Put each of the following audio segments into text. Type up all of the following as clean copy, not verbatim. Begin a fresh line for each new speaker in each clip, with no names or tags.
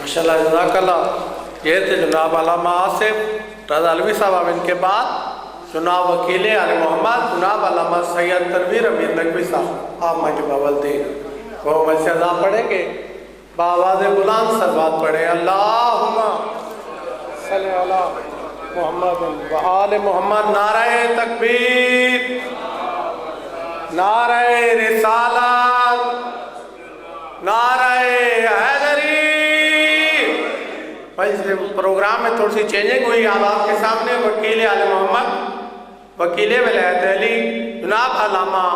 ماشاءاللہ جزاک یہ تھے جناب علامہ آصف رضا علوی صاحب. اب ان کے بعد جناب وکیل آل محمد جناب علامہ سید تنویر امیر نقوی صاحب آپ مجھے باول دیں وہ مسجدہ پڑھیں گے بآواز بلند سروات پڑھیں. اللہم صلی علی محمد و آل محمد. نعرہ تکبیر، نعرہ رسالت، نعرہ حیدری. بھائی پروگرام میں تھوڑی سی چینجنگ ہوئی. اب آپ کے سامنے وکیل آل محمد وکیل ولایت علی جناب علامہ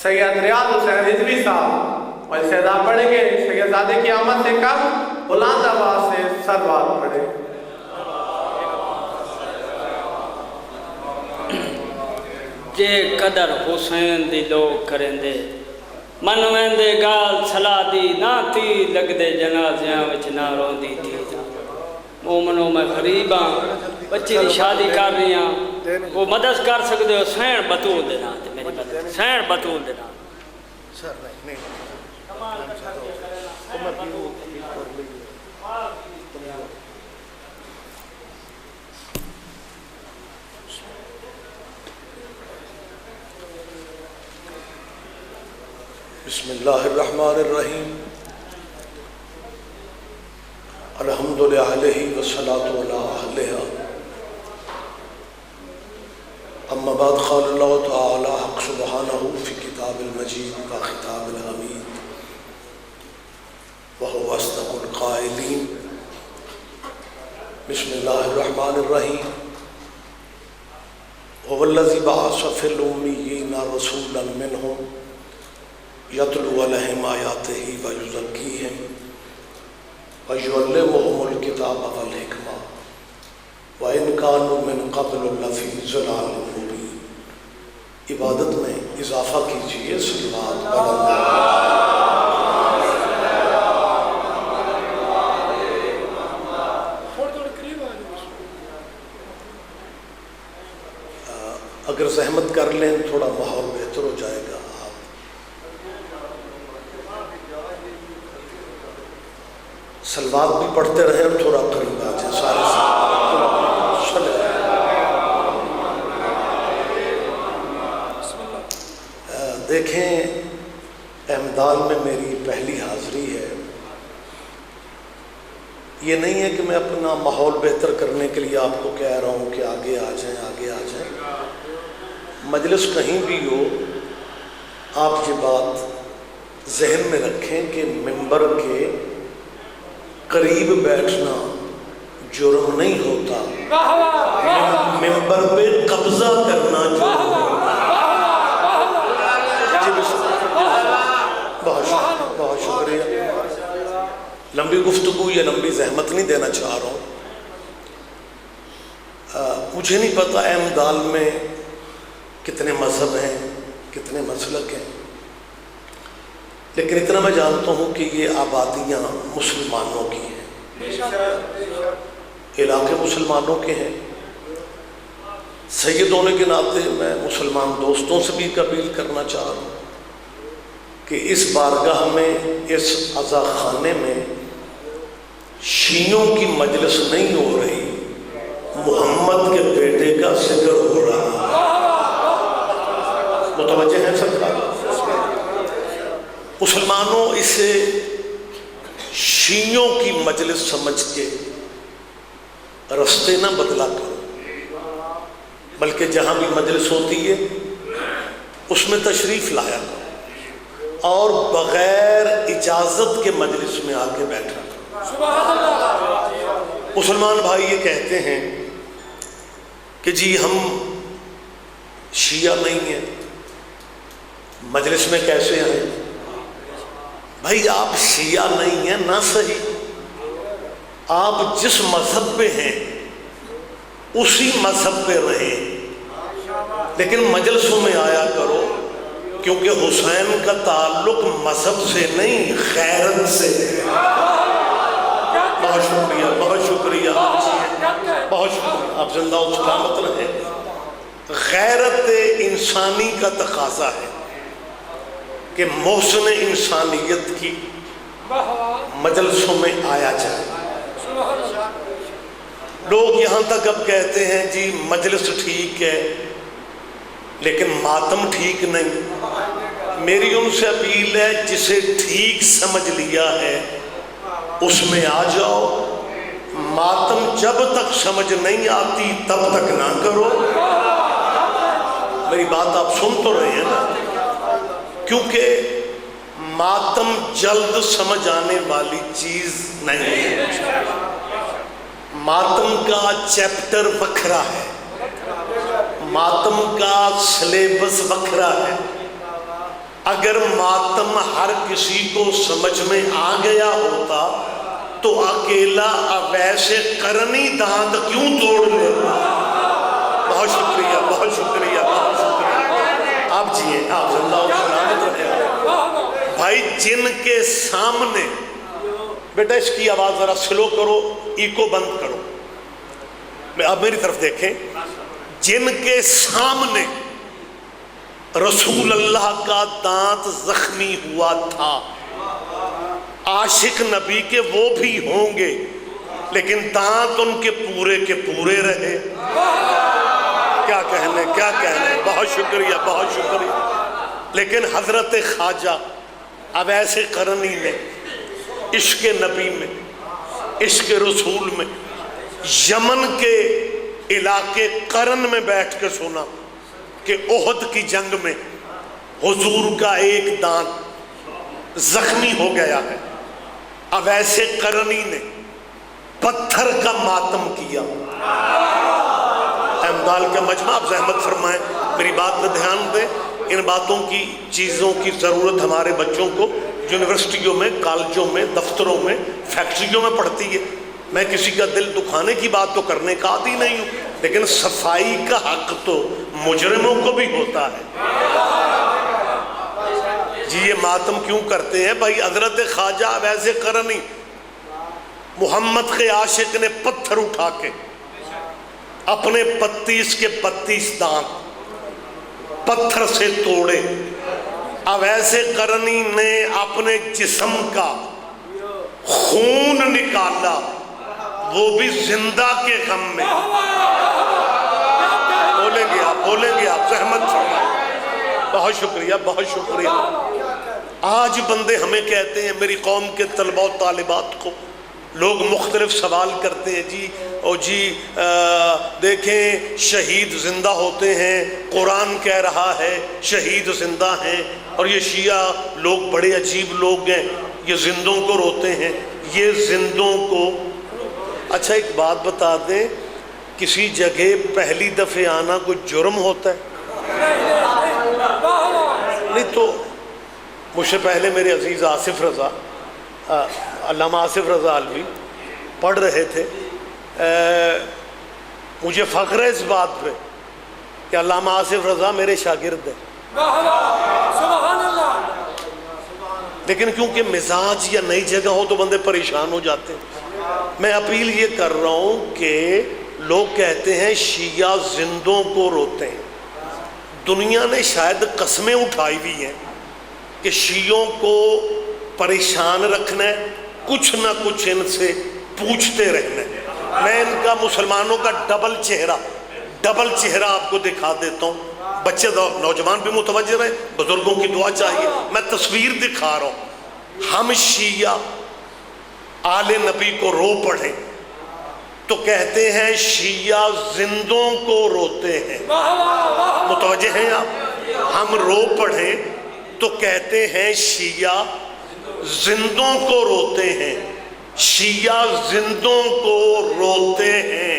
سید ریاض حسین رضوی صاحب مسجدہ پڑھیں گے. سیدزادے کی آمد سے کم بلند آواز سے سروات پڑھیں.
جے قدر حسین دی لوگ کریں دے من ویندے گال سلا دی نہ تی لگ دے جنازیاں وچ نہ رون دی تھی. مومنوں میں غریباں بچی دی شادی کر رہی ہیں وہ مدد کر سکتے ہو. سین بطول دینا میری مدد سین بطول دینا.
بسم اللہ الرحمن الرحیم. الحمدللہ والصلاة علی اہلہا. اما بعد قال اللہ تعالی حق سبحانہ فی کتاب المجید و خطاب الحمید وہو اصدق القائلین. بسم اللہ الرحمن الرحیم. هو الذی بعث فی الامیین رسولا منہم یتلو علیہم آیاتہ ویزکیہم ویعلمہم الکتاب والحکمہ وَإِن كَانُوا مِن قَبْلُ لَفِي ضَلَالٍ مُبِينٍ. عبادت میں اضافہ کیجئے. صلوات اگر زحمت کر لیں تھوڑا ماحول بہتر ہو جائے گا. سلوات بھی پڑھتے رہیں اور تھوڑا قریب آ جائیں سارے دیکھیں احمدال میں میری پہلی حاضری ہے. یہ نہیں ہے کہ میں اپنا ماحول بہتر کرنے کے لیے آپ کو کہہ رہا ہوں کہ آگے آ جائیں آگے آ جائیں. مجلس کہیں بھی ہو آپ یہ بات ذہن میں رکھیں کہ ممبر کے قریب بیٹھنا جرم نہیں ہوتا، ممبر پہ قبضہ کرنا جرم ہوتا. بہت شکریہ. لمبی گفتگو یا لمبی زحمت نہیں دینا چاہ رہا ہوں. مجھے نہیں پتا احمدال میں کتنے مذہب ہیں کتنے مسلک ہیں، لیکن اتنا میں جانتا ہوں کہ یہ آبادیاں مسلمانوں کی ہیں، علاقے مسلمانوں کے ہیں. سید ہونے کے ناطے میں مسلمان دوستوں سے بھی ایک اپیل کرنا چاہ رہا ہوں کہ اس بارگاہ میں اس عزا خانے میں شیعوں کی مجلس نہیں ہو رہی، محمد کے بیٹے کا ذکر ہو رہا ہے. متوجہ ہیں سب کا؟ مسلمانوں اسے شیعوں کی مجلس سمجھ کے رستے نہ بدلا کرو، بلکہ جہاں بھی مجلس ہوتی ہے اس میں تشریف لایا کرو اور بغیر اجازت کے مجلس میں آ کے بیٹھا کرو. مسلمان بھائی یہ کہتے ہیں کہ جی ہم شیعہ نہیں ہیں، مجلس میں کیسے آئیں؟ بھائی آپ شیعہ نہیں ہیں نہ صحیح، آپ جس مذہب پہ ہیں اسی مذہب پہ رہیں، لیکن مجلسوں میں آیا کرو، کیونکہ حسین کا تعلق مذہب سے نہیں غیرت سے ہے. بہت شکریہ بہت شکریہ بہت شکریہ. آپ زندہ و سلامت رہیں. غیرت انسانی کا تقاضا ہے کہ محسن انسانیت کی مجلسوں میں آیا جائے۔ لوگ یہاں تک اب کہتے ہیں جی مجلس ٹھیک ہے لیکن ماتم ٹھیک نہیں۔ میری ان سے اپیل ہے جسے ٹھیک سمجھ لیا ہے اس میں آ جاؤ، ماتم جب تک سمجھ نہیں آتی تب تک نہ کرو۔ میری بات آپ سن تو رہے ہیں نا؟ کیونکہ ماتم جلد سمجھ آنے والی چیز نہیں ہے۔ ماتم کا چیپٹر وکھرا ہے، ماتم کا سلیبس وکھرا ہے۔ اگر ماتم ہر کسی کو سمجھ میں آ گیا ہوتا تو اکیلا اویس قرنی دانت کیوں توڑ لیتا؟ بہت شکریہ، بہت شکریہ، بہت شکریہ۔ آپ جیئے، آپ زندہ و سلامت رہے۔ بھائی جن کے سامنے، بیٹا اس کی آواز ذرا سلو کرو، ایکو بند کرو، اب میری طرف دیکھیں۔ جن کے سامنے رسول اللہ کا دانت زخمی ہوا تھا، عاشق نبی کے وہ بھی ہوں گے لیکن دانت ان کے پورے رہے۔ کیا کہنے، کیا کہنے، بہت شکریہ، بہت شکریہ۔ لیکن حضرت خواجہ اویس قرنی نے عشق نبی میں، عشق رسول میں، یمن کے علاقے قرن میں بیٹھ کے سنا کہ احد کی جنگ میں حضور کا ایک دانت زخمی ہو گیا ہے۔ اویس قرنی نے پتھر کا ماتم کیا۔ احمدال کا مجمع، آپ زحمت فرمائیں، میری بات میں دھیان دیں۔ ان باتوں کی چیزوں کی ضرورت ہمارے بچوں کو یونیورسٹیوں میں، کالجوں میں، دفتروں میں، فیکٹریوں میں پڑتی ہے۔ میں کسی کا دل دکھانے کی بات تو کرنے کا عادی نہیں ہوں، لیکن صفائی کا حق تو مجرموں کو بھی ہوتا ہے۔ جی یہ ماتم کیوں کرتے ہیں بھائی؟ حضرت خواجہ اویس قرنی، محمد کے عاشق نے پتھر اٹھا کے اپنے 32 کے 32 دانت پتھر سے توڑے۔ اویس قرنی نے اپنے جسم کا خون نکالا، وہ بھی زندہ کے غم میں۔ بولیں گے آپ زحمت فرمائیں۔ بہت شکریہ، بہت شکریہ۔ آج بندے ہمیں کہتے ہیں، میری قوم کے طلباء و طالبات کو لوگ مختلف سوال کرتے ہیں، جی او جی دیکھیں شہید زندہ ہوتے ہیں، قرآن کہہ رہا ہے شہید زندہ ہیں، اور یہ شیعہ لوگ بڑے عجیب لوگ ہیں، یہ زندوں کو روتے ہیں، یہ زندوں کو۔ اچھا ایک بات بتا دیں، کسی جگہ پہلی دفعہ آنا کوئی جرم ہوتا ہے؟ نہیں تو مجھ سے پہلے میرے عزیز آصف رضا، علامہ آصف رضا علوی پڑھ رہے تھے۔ مجھے فخر ہے اس بات پہ کہ علامہ آصف رضا میرے شاگرد ہیں، لیکن کیونکہ مزاج یا نئی جگہ ہو تو بندے پریشان ہو جاتے ہیں۔ میں اپیل یہ کر رہا ہوں کہ لوگ کہتے ہیں شیعہ زندوں کو روتے ہیں۔ دنیا نے شاید قسمیں اٹھائی ہوئی ہیں کہ شیعوں کو پریشان رکھنا ہے، کچھ نہ کچھ ان سے پوچھتے رہنا ہے۔ میں ان کا مسلمانوں کا ڈبل چہرہ آپ کو دکھا دیتا ہوں۔ بچے نوجوان بھی متوجہ رہے، بزرگوں کی دعا چاہیے۔ میں تصویر دکھا رہا ہوں۔ ہم شیعہ آل نبی کو رو پڑھیں تو کہتے ہیں شیعہ زندوں کو روتے ہیں۔ متوجہ ہیں آپ؟ ہم رو پڑھیں تو کہتے ہیں شیعہ زندوں کو روتے ہیں، شیعہ زندوں کو روتے ہیں۔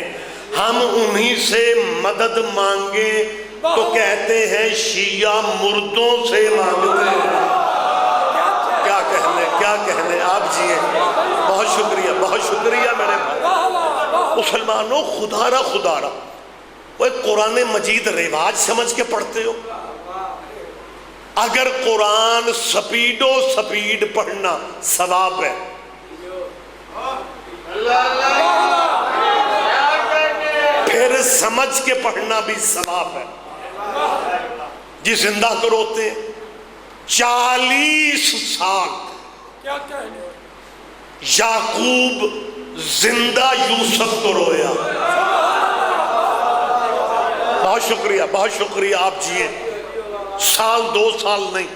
ہم انہی سے مدد مانگیں تو کہتے ہیں شیعہ مردوں سے مانگتے ہیں۔ کیا کہنے آپ جیے، بہت شکریہ، بہت شکریہ میرے بھائی۔ مسلمانوں خدا را وہ قرآن مجید رواج سمجھ کے پڑھتے ہو؟ اگر قرآن سپیڈ پڑھنا ثواب ہے، پھر سمجھ کے پڑھنا بھی ثواب ہے۔ جی زندہ کو روتے ہیں 40 سال، یعقوب زندہ یوسف کو رویا. بہت شکریہ، بہت شکریہ. آپ جیے. سال 2 سال نہیں،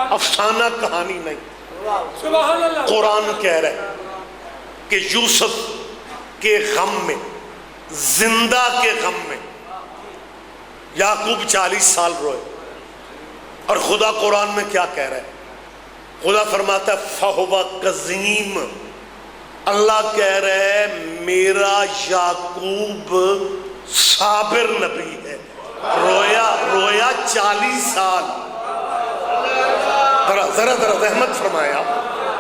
افسانہ کہانی نہیں، قرآن کہہ رہا ہے کہ یوسف کے غم میں، زندہ کے غم میں یعقوب 40 سال روئے. اور خدا قرآن میں کیا کہہ رہا ہے؟ خدا فرماتا ہے فَهُوَ قَزِيمٌ. اللہ کہہ رہا ہے میرا یعقوب صابر نبی ہے. رویا 40 سال. ذرا زحمت فرمایا.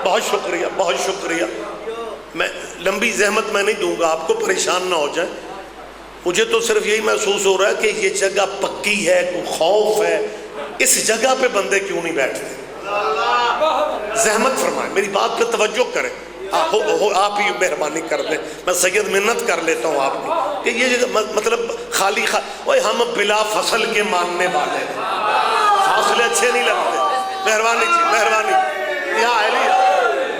بہت شکریہ، بہت شکریہ. میں لمبی زحمت میں نہیں دوں گا آپ کو، پریشان نہ ہو جائیں. مجھے تو صرف یہی محسوس ہو رہا ہے کہ یہ جگہ پکی ہے، کوئی خوف ہے. اس جگہ پہ بندے کیوں نہیں بیٹھتے؟ زحمت فرمائیں، میری بات پہ توجہ کریں. آپ ہی مہربانی کر دیں. میں سید منت کر لیتا ہوں آپ کی کہ یہ جگہ مطلب خالی ہم بلا فصل کے ماننے والے ہیں. فاصلے اچھے نہیں لگتے. مہربانی جی، مہربانی. یہاں اہلیہ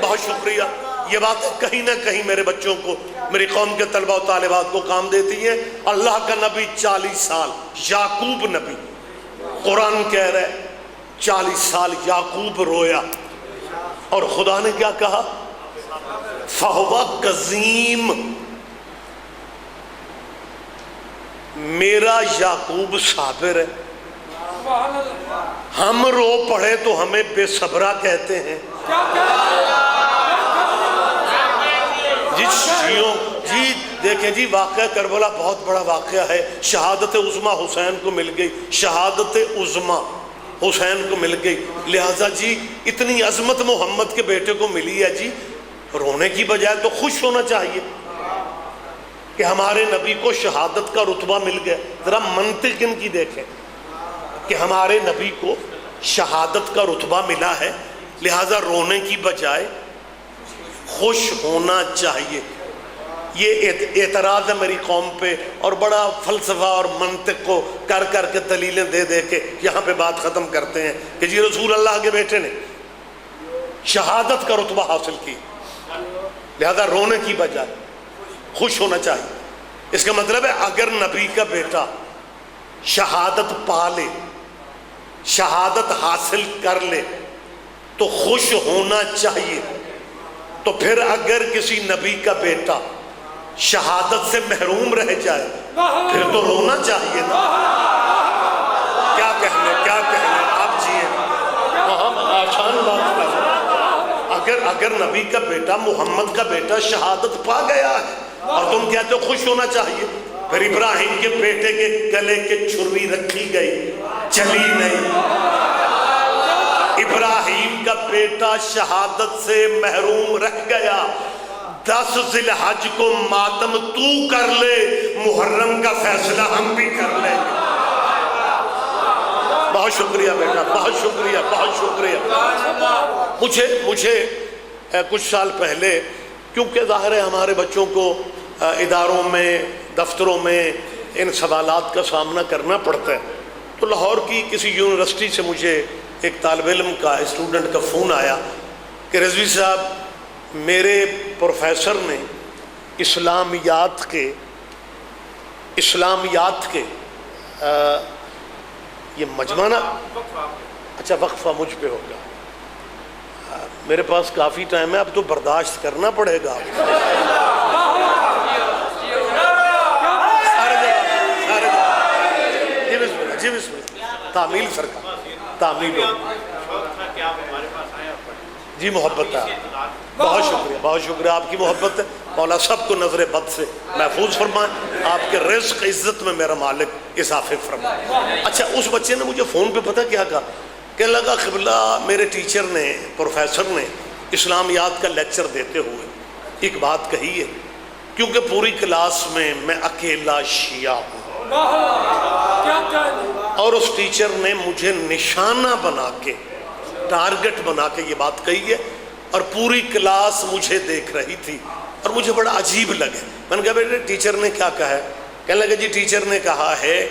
بہت شکریہ. یہ بات کہیں نہ کہیں میرے بچوں کو، میری قوم کے طلبہ و طالبات کو کام دیتی ہے. اللہ کا نبی 40 سال، یعقوب نبی، قرآن کہہ رہا ہے 40 سال یعقوب رویا. اور خدا نے کیا کہا؟ فَهُوَ قَزِيمٌ. میرا یعقوب صابر ہے. ہم رو پڑے تو ہمیں بے صبرا کہتے ہیں. جی دیکھیں جی، واقعہ کربلا بہت بڑا واقعہ ہے. شہادت عظمیٰ حسین کو مل گئی. شہادت عظمیٰ حسین کو مل گئی. لہٰذا جی اتنی عظمت محمد کے بیٹے کو ملی ہے جی، رونے کی بجائے تو خوش ہونا چاہیے کہ ہمارے نبی کو شہادت کا رتبہ مل گیا. ذرا منطق ان کی دیکھیں کہ ہمارے نبی کو شہادت کا رتبہ ملا ہے، لہٰذا رونے کی بجائے خوش ہونا چاہیے. یہ اعتراض ہے میری قوم پہ، اور بڑا فلسفہ اور منطق کو کر کر کے دلیلیں دے دے کے یہاں پہ بات ختم کرتے ہیں کہ جی رسول اللہ کے بیٹے نے شہادت کا رتبہ حاصل کی، لہذا رونے کی بجائے خوش ہونا چاہیے. اس کا مطلب ہے اگر نبی کا بیٹا شہادت پا لے، شہادت حاصل کر لے تو خوش ہونا چاہیے. تو پھر اگر کسی نبی کا بیٹا شہادت سے محروم رہ جائے پھر تو رونا چاہیے نا. کیا کہنے آپ جیے. ہم آسان بات کر، اگر نبی کا بیٹا، محمد کا بیٹا شہادت پا گیا ہے اور تم کہتے ہو خوش ہونا چاہیے، پھر ابراہیم کے بیٹے کے گلے کے چھری رکھی گئی، چلی نہیں. ابراہیم کا بیٹا شہادت سے محروم رہ گیا. 10 ذی الحج کو ماتم تو کر لے، محرم کا فیصلہ ہم بھی کر لیں گے. بہت شکریہ بیٹا، بہت شکریہ، بہت شکریہ. مجھے کچھ سال پہلے، کیونکہ ظاہر ہے ہمارے بچوں کو اداروں میں، دفتروں میں ان سوالات کا سامنا کرنا پڑتا ہے، تو لاہور کی کسی یونیورسٹی سے مجھے ایک طالب علم کا، اسٹوڈنٹ کا فون آیا کہ رضوی صاحب میرے پروفیسر نے اسلامیات کے یہ مجمع نا، اچھا وقفہ مجھ پہ ہوگا، میرے پاس کافی ٹائم ہے، اب تو برداشت کرنا پڑے گا. جی بسم اللہ. تعمیل سرکار، تعمیل ہو. جی محبت ہے. بہت شکریہ، بہت شکریہ. آپ کی محبت ہے. مولا سب کو نظر بد سے محفوظ فرمائیں. آپ کے رزق عزت میں میرا مالک اضافے فرمائے. اچھا اس بچے نے مجھے فون پہ پتہ کیا کہا، کہنے لگا قبلہ میرے ٹیچر نے، پروفیسر نے اسلامیات کا لیکچر دیتے ہوئے ایک بات کہی ہے، کیونکہ پوری کلاس میں اکیلا شیعہ ہوں، اور اس ٹیچر نے مجھے نشانہ بنا کے، ٹارگٹ بنا کے یہ بات کہی ہے، اور پوری کلاس مجھے دیکھ رہی تھی اور مجھے بڑا عجیب لگے. میں نے کہا بیٹے ٹیچر نے کیا کہا ہے؟ کہنے لگا جی ٹیچر نے کہا ہے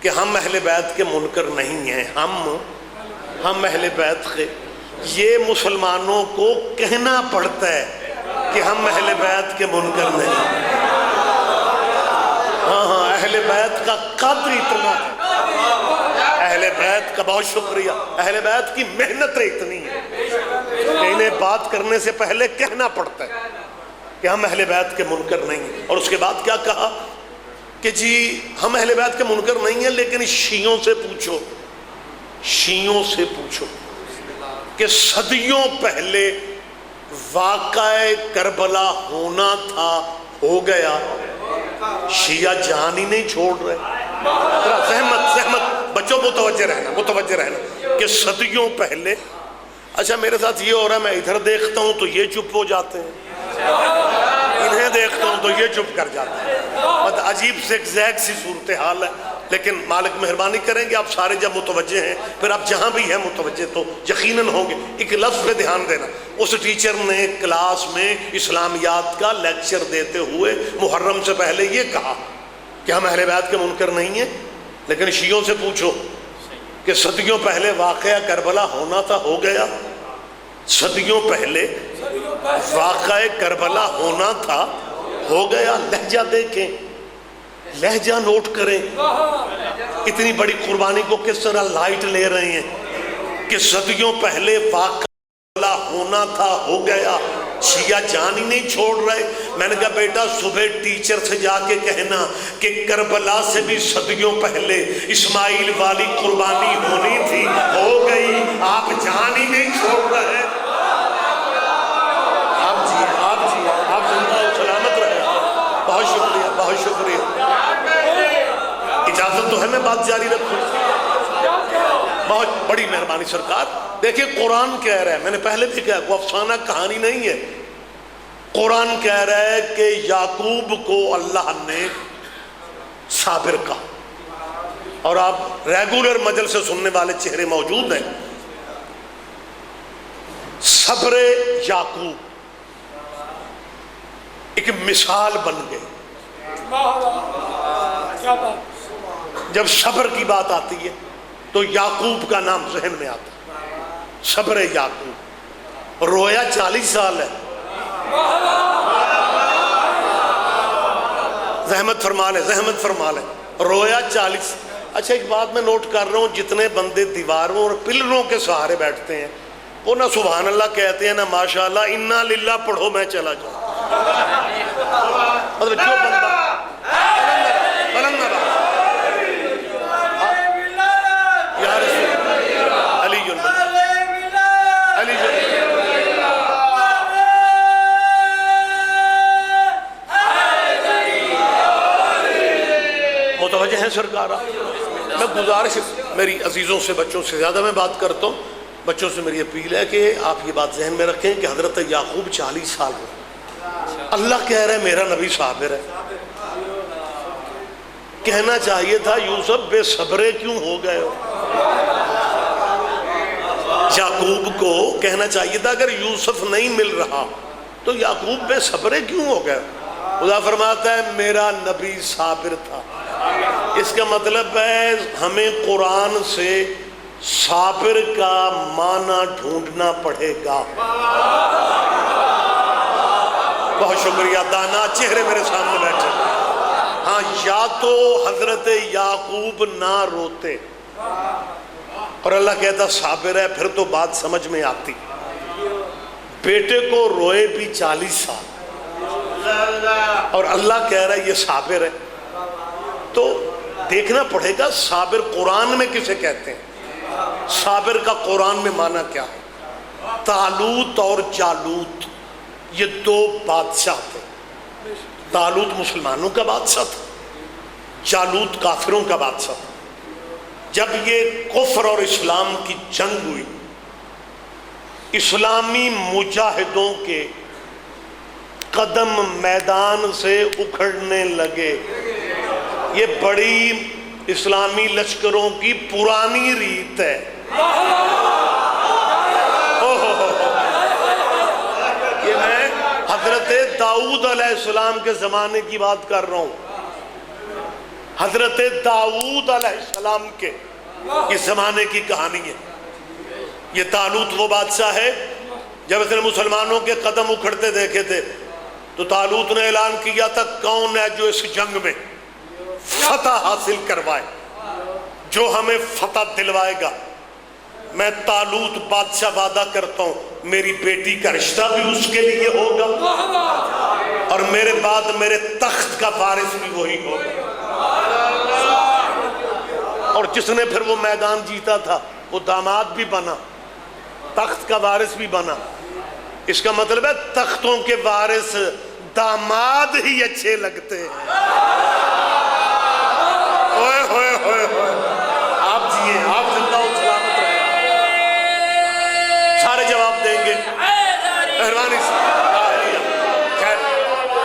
کہ ہم اہل بیت کے منکر نہیں ہیں، ہم اہل بیت کے یہ مسلمانوں کو کہنا پڑتا ہے کہ ہم اہل بیت کے منکر نہیں. ہاں اہل بیت کا قدر اتنا ہے. اہل بیت کا بہت شکریہ. اہل بیت کی محنت اتنی ہے کہ انہیں بات کرنے سے پہلے کہنا پڑتا ہے کہ ہم اہل بیت کے منکر نہیں ہیں. اور اس کے بعد کیا کہا کہ جی ہم اہل بیت کے منکر نہیں ہیں، لیکن شیعوں سے پوچھو، شیعوں سے پوچھو کہ صدیوں پہلے واقعہ کربلا ہونا تھا، ہو گیا. شیعہ جان ہی نہیں چھوڑ رہے. زحمت بچوں متوجہ رہنا کہ صدیوں پہلے. اچھا میرے ساتھ یہ ہو رہا ہے، میں ادھر دیکھتا ہوں تو یہ چپ ہو جاتے ہیں، انہیں دیکھتا ہوں تو یہ چپ کر جاتے ہیں. مطلب عجیب سے ایگزیکٹ سی صورتحال ہے. لیکن مالک مہربانی کریں گے آپ سارے جب متوجہ ہیں، پھر آپ جہاں بھی ہیں متوجہ تو یقیناً ہوں گے. ایک لفظ پہ دھیان دینا. اس ٹیچر نے کلاس میں اسلامیات کا لیکچر دیتے ہوئے محرم سے پہلے یہ کہا کہ ہم اہل بیت کے منکر نہیں ہیں، لیکن شیعوں سے پوچھو کہ صدیوں پہلے واقعہ کربلا ہونا تھا، ہو گیا. صدیوں پہلے واقعہ کربلا ہونا تھا، ہو گیا. لہجہ دیکھیں، لہجہ نوٹ کریں. اتنی بڑی قربانی کو کس طرح لائٹ لے رہے ہیں کہ صدیوں پہلے واقعہ ہونا تھا، ہو گیا. شیعہ جان ہی نہیں چھوڑ رہے. میں نے کہا بیٹا صبح ٹیچر سے جا کے کہنا کہ کربلا سے بھی صدیوں پہلے اسماعیل والی قربانی ہونی تھی، ہو گئی. آپ جان ہی نہیں چھوڑ رہے. آپ زندہ و سلامت رہے. بہت شکریہ، بہت شکریہ. اجازت تو ہے میں بات جاری رکھوں؟ بہت بڑی مہربانی سرکار. دیکھیں قرآن کہہ رہا ہے، میں نے پہلے بھی کہا وہ افسانہ کہانی نہیں ہے. قرآن کہہ رہا ہے کہ یعقوب کو اللہ نے صابر کہا. اور آپ ریگولر مجلس سے سننے والے چہرے موجود ہیں. صبر یعقوب ایک مثال بن گئی. جب صبر کی بات آتی ہے تو یعقوب کا نام ذہن میں آتا ہے. صبر یعقوب. رویا 40 سال ہے. زحمت فرما لے. رویا 40. اچھا ایک بات میں نوٹ کر رہا ہوں، جتنے بندے دیواروں اور پلروں کے سہارے بیٹھتے ہیں وہ نہ سبحان اللہ کہتے ہیں نہ ماشاءاللہ. انا للہ پڑھو میں چلا جاؤں. مطلب جو بندہ بلند نہ بات یا رسول علی متوجہ ہیں سرکار. میں گزارش میری عزیزوں سے، بچوں سے زیادہ میں بات کرتا ہوں. بچوں سے میری اپیل ہے کہ آپ یہ بات ذہن میں رکھیں کہ حضرت یعقوب 40 سال ہوئے. اللہ کہہ رہا ہے میرا نبی صابر ہے. کہنا چاہیے تھا یوسف بے صبرے کیوں ہو گئے ہو. یعقوب کو کہنا چاہیے تھا اگر یوسف نہیں مل رہا تو یعقوب بے صبرے کیوں ہو گئے. خدا فرماتا ہے میرا نبی صابر تھا. اس کا مطلب ہے ہمیں قرآن سے صابر کا معنی ڈھونڈنا پڑے گا. بہت شکریہ. دانا چہرے میرے سامنے بیٹھے. ہاں یا تو حضرت یعقوب نہ روتے اور اللہ کہتا صابر ہے، پھر تو بات سمجھ میں آتی. بیٹے کو روئے بھی 40 سال اور اللہ کہہ رہا ہے یہ صابر ہے. تو دیکھنا پڑے گا صابر قرآن میں کسے کہتے ہیں. صابر کا قرآن میں معنی کیا ہے. طالوت اور جالوت یہ 2 بادشاہ تھے. طالوت مسلمانوں کا بادشاہ تھا، جالوت کافروں کا بادشاہ تھا. جب یہ کفر اور اسلام کی جنگ ہوئی، اسلامی مجاہدوں کے قدم میدان سے اکھڑنے لگے. یہ بڑی اسلامی لشکروں کی پرانی ریت ہے. یہ میں حضرت داؤد علیہ السلام کے زمانے کی بات کر رہا ہوں. حضرت داؤد علیہ السلام کے اس زمانے کی کہانی ہے. یہ طالوت وہ بادشاہ ہے جب اس نے مسلمانوں کے قدم اکھڑتے دیکھے تھے تو طالوت نے اعلان کیا تھا کون ہے جو اس جنگ میں فتح حاصل کروائے، جو ہمیں فتح دلوائے گا۔ میں طالوت بادشاہ وعدہ کرتا ہوں میری بیٹی کا رشتہ بھی اس کے لیے ہوگا اور میرے بعد میرے تخت کا وارث بھی وہی ہوگا۔ اور جس نے پھر وہ میدان جیتا تھا وہ داماد بھی بنا، تخت کا وارث بھی بنا۔ اس کا مطلب ہے تختوں کے وارث داماد ہی اچھے لگتے ہیں۔ ہوئے ہوئے ہوئے ہوئے، آپ جیئے، آپ زندہ و سلامت رہے، سارے جواب دیں گے مہربانی سے۔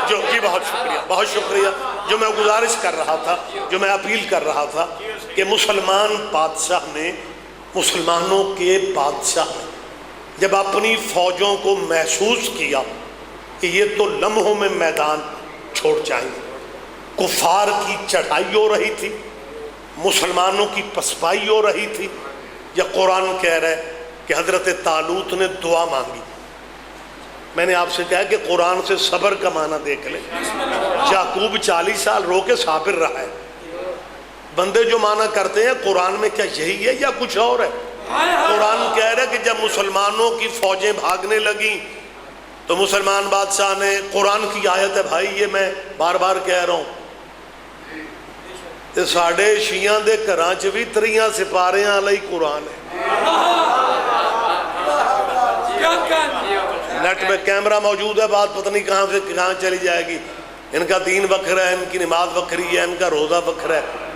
جو جی بہت شکریہ، بہت شکریہ۔ جو میں گزارش کر رہا تھا، جو میں اپیل کر رہا تھا کہ مسلمان بادشاہ نے، مسلمانوں کے بادشاہ نے جب اپنی فوجوں کو محسوس کیا کہ یہ تو لمحوں میں میدان چھوڑ جائیں گے، کفار کی چڑھائی ہو رہی تھی، مسلمانوں کی پسپائی ہو رہی تھی، یا قرآن کہہ رہا ہے کہ حضرت طالوت نے دعا مانگی۔ میں نے آپ سے کہا کہ قرآن سے صبر کا معنی دیکھ لیں۔ یعقوب 40 سال رو کے صابر رہا ہے۔ بندے جو معنی کرتے ہیں قرآن میں کیا یہی ہے یا کچھ اور ہے؟ قرآن کہہ رہا ہے کہ جب مسلمانوں کی فوجیں بھاگنے لگیں تو مسلمان بادشاہ نے، قرآن کی آیت ہے بھائی، یہ میں بار بار کہہ رہا ہوں کہ ساڑھے شیعہ دے کراچ بھی 3 سپاریاں علیہ قرآن ہے۔ نیٹ میں کیمرہ موجود ہے، بات پتہ نہیں کہاں سے کہاں چلی جائے گی۔ ان کا دین وکھرا ہے، ان کی نماز وکھری ہے، ان کا روزہ وکھرا ہے۔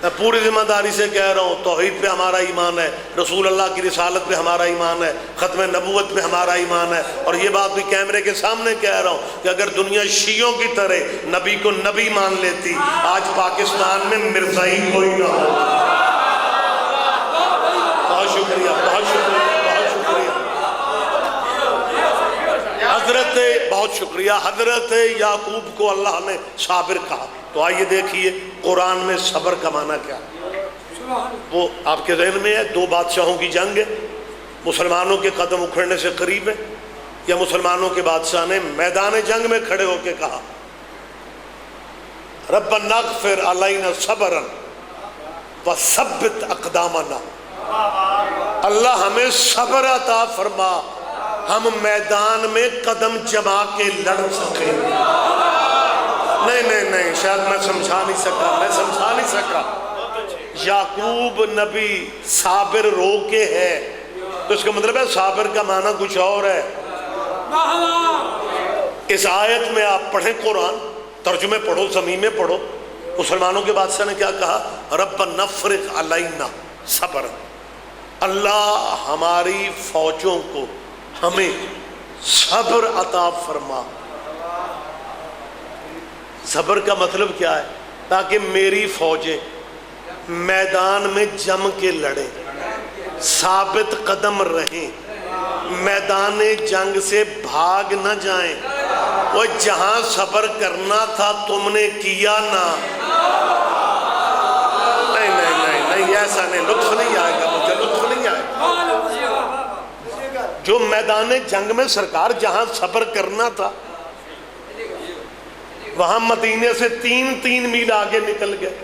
میں پوری ذمہ داری سے کہہ رہا ہوں توحید پہ ہمارا ایمان ہے، رسول اللہ کی رسالت پہ ہمارا ایمان ہے، ختم نبوت پہ ہمارا ایمان ہے، اور یہ بات بھی کیمرے کے سامنے کہہ رہا ہوں کہ اگر دنیا شیعوں کی طرح نبی کو نبی مان لیتی آج پاکستان میں مرزائی کوئی نہ ہو۔ بہت شکریہ، بہت شکریہ، بہت شکریہ حضرت، بہت شکریہ۔ حضرت یعقوب کو اللہ نے صابر کہا، تو آئیے دیکھیے قرآن میں صبر کا معنی کیا ہے۔ وہ آپ کے ذہن میں ہے 2 بادشاہوں کی جنگ ہے، مسلمانوں کے قدم اکھڑنے سے قریب ہے، یا مسلمانوں کے بادشاہ نے میدان جنگ میں کھڑے ہو کے کہا ربنا اغفر علینا صبرا وثبت اقدامنا، اللہ ہمیں صبر عطا فرما، ہم میدان میں قدم جما کے لڑ سکیں۔ نہیں، شاید میں سمجھا نہیں سکا۔ یعقوب نبی صابر رو کے ہے، تو اس کا مطلب ہے صابر کا معنی کچھ اور ہے۔ اس آیت میں آپ پڑھیں قرآن، ترجمے پڑھو، زمین پڑھو، مسلمانوں کے بادشاہ نے کیا کہا؟ ربنا افرغ علینا صبر، اللہ ہماری فوجوں کو، ہمیں صبر عطا فرما۔ صبر کا مطلب کیا ہے؟ تاکہ میری فوجیں میدان میں جم کے لڑیں، ثابت قدم رہیں، میدان جنگ سے بھاگ نہ جائیں۔ وہ جہاں صبر کرنا تھا تم نے کیا نہ۔ نہیں، ایسا نہیں، لطف نہیں آئے گا، مجھے لطف نہیں آئے گا۔ جو میدان جنگ میں سرکار جہاں صبر کرنا تھا وہاں مدینے سے 3 میل آگے نکل گئے،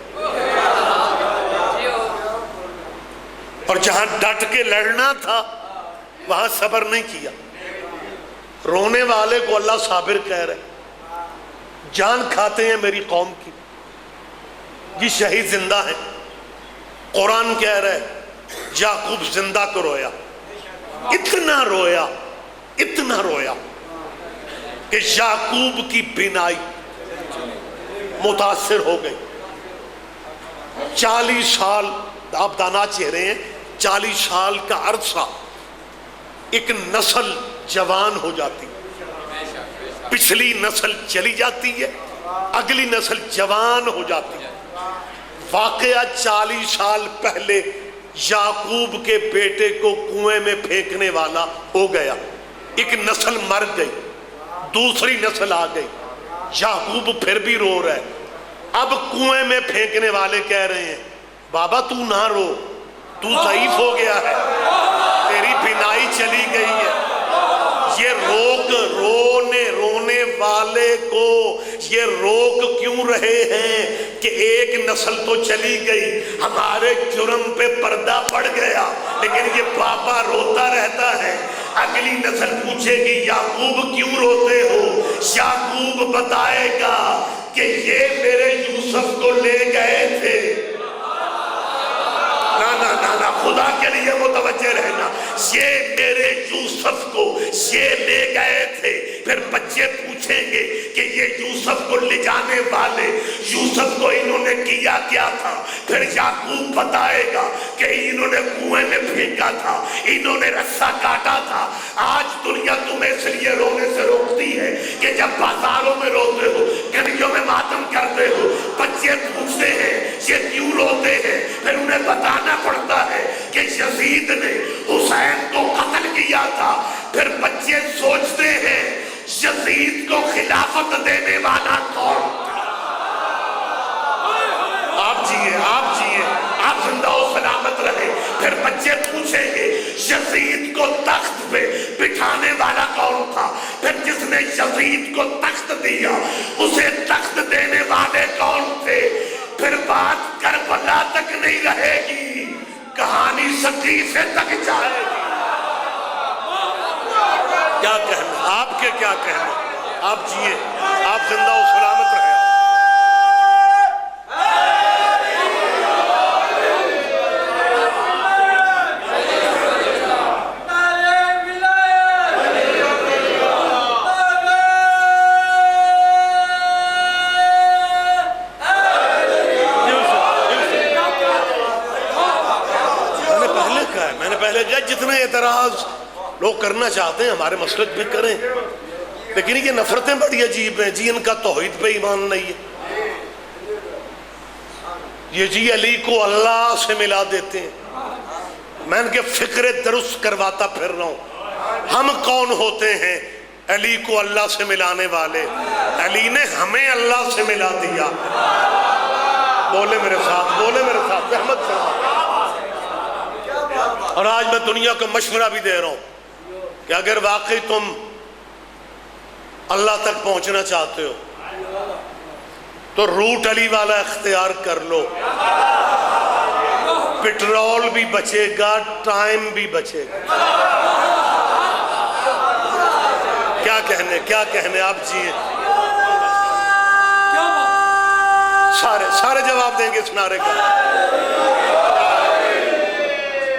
اور جہاں ڈٹ کے لڑنا تھا وہاں صبر نہیں کیا۔ رونے والے کو اللہ صابر کہہ رہے، جان کھاتے ہیں میری قوم کی، یہ شہید زندہ ہے۔ قرآن کہہ رہے یعقوب زندہ کو رویا، اتنا رویا کہ یعقوب کی بینائی متاثر ہو گئی۔ 40 سال، آپ دانا چہرے ہیں، 40 سال کا عرصہ ایک نسل جوان ہو جاتی، پچھلی نسل چلی جاتی ہے، اگلی نسل جوان ہو جاتی ہے۔ واقعہ 40 سال پہلے یعقوب کے بیٹے کو کنویں میں پھینکنے والا ہو گیا، ایک نسل مر گئی، دوسری نسل آ گئی، یعقوب پھر بھی رو رہا ہے۔ اب کنویں میں پھینکنے والے کہہ رہے ہیں بابا تو نہ رو، تو ضعیف ہو گیا ہے، تیری چلی گئی ہے. یہ رونے والے کو یہ روک کیوں رہے ہیں کہ ایک نسل تو چلی گئی, ہمارے جرم پہ پردہ پڑ گیا, لیکن یہ بابا روتا رہتا ہے. اگلی نسل پوچھے گی یعقوب کیوں روتے ہو؟ یعقوب بتائے گا کہ یہ میرے یوسف کو لے گئے تھے. نا خدا کے لیے متوجہ رہنا, یہ میرے یوسف کو یہ لے گئے تھے. پھر بچے پوچھیں گے کہ یہ یوسف کو لے جانے والے یوسف کو انہوں نے کیا کیا تھا. پھر یعقوب بتائے گا کہ انہوں نے کنویں میں پھینکا تھا, انہوں نے رسا کاٹا تھا. آج دنیا تمہیں اس لیے رونے سے روکتی ہے کہ جب بازاروں میں روتے ہو, گلیوں میں ماتم کرتے ہو, بچے پوچھتے ہیں یہ کیوں روتے ہیں, پھر انہیں بتانا پڑتا ہے کہ یزید نے حسین کو قتل کیا تھا. پھر بچے سوچتے ہیں یزید کو خلافت دینے والا کون تھا. آپ جیے آپ زندہ و سلامت رہے. پھر بچے پوچھیں گے یزید کو تخت پہ بٹھانے والا کون تھا. پھر جس نے یزید کو تخت دیا اسے تخت دینے والے کون تھے. پھر بات کربلا تک نہیں رہے گی, کہانی سقیفے تک جائے گی. کیا کہنا آپ کے, کیا کہنا آپ جیے, آپ زندہ و سلامت رہے. جتنے اعتراض لوگ کرنا چاہتے ہیں ہمارے مسلک بھی کریں, لیکن یہ نفرتیں بڑی عجیب ہیں. جی ان کا توحید پہ ایمان نہیں ہے, یہ جی علی کو اللہ سے ملا دیتے ہیں. میں ان کے فکر درست کرواتا پھر رہا ہوں. ہم کون ہوتے ہیں علی کو اللہ سے ملانے والے؟ علی نے ہمیں اللہ سے ملا دیا. بولے میرے ساتھ احمد صاحب. اور آج میں دنیا کو مشورہ بھی دے رہا ہوں کہ اگر واقعی تم اللہ تک پہنچنا چاہتے ہو تو روٹ علی والا اختیار کر لو. پٹرول بھی بچے گا, ٹائم بھی بچے گا. کیا کہنے آپ جیے. سارے جواب دیں گے اس نعرے کا.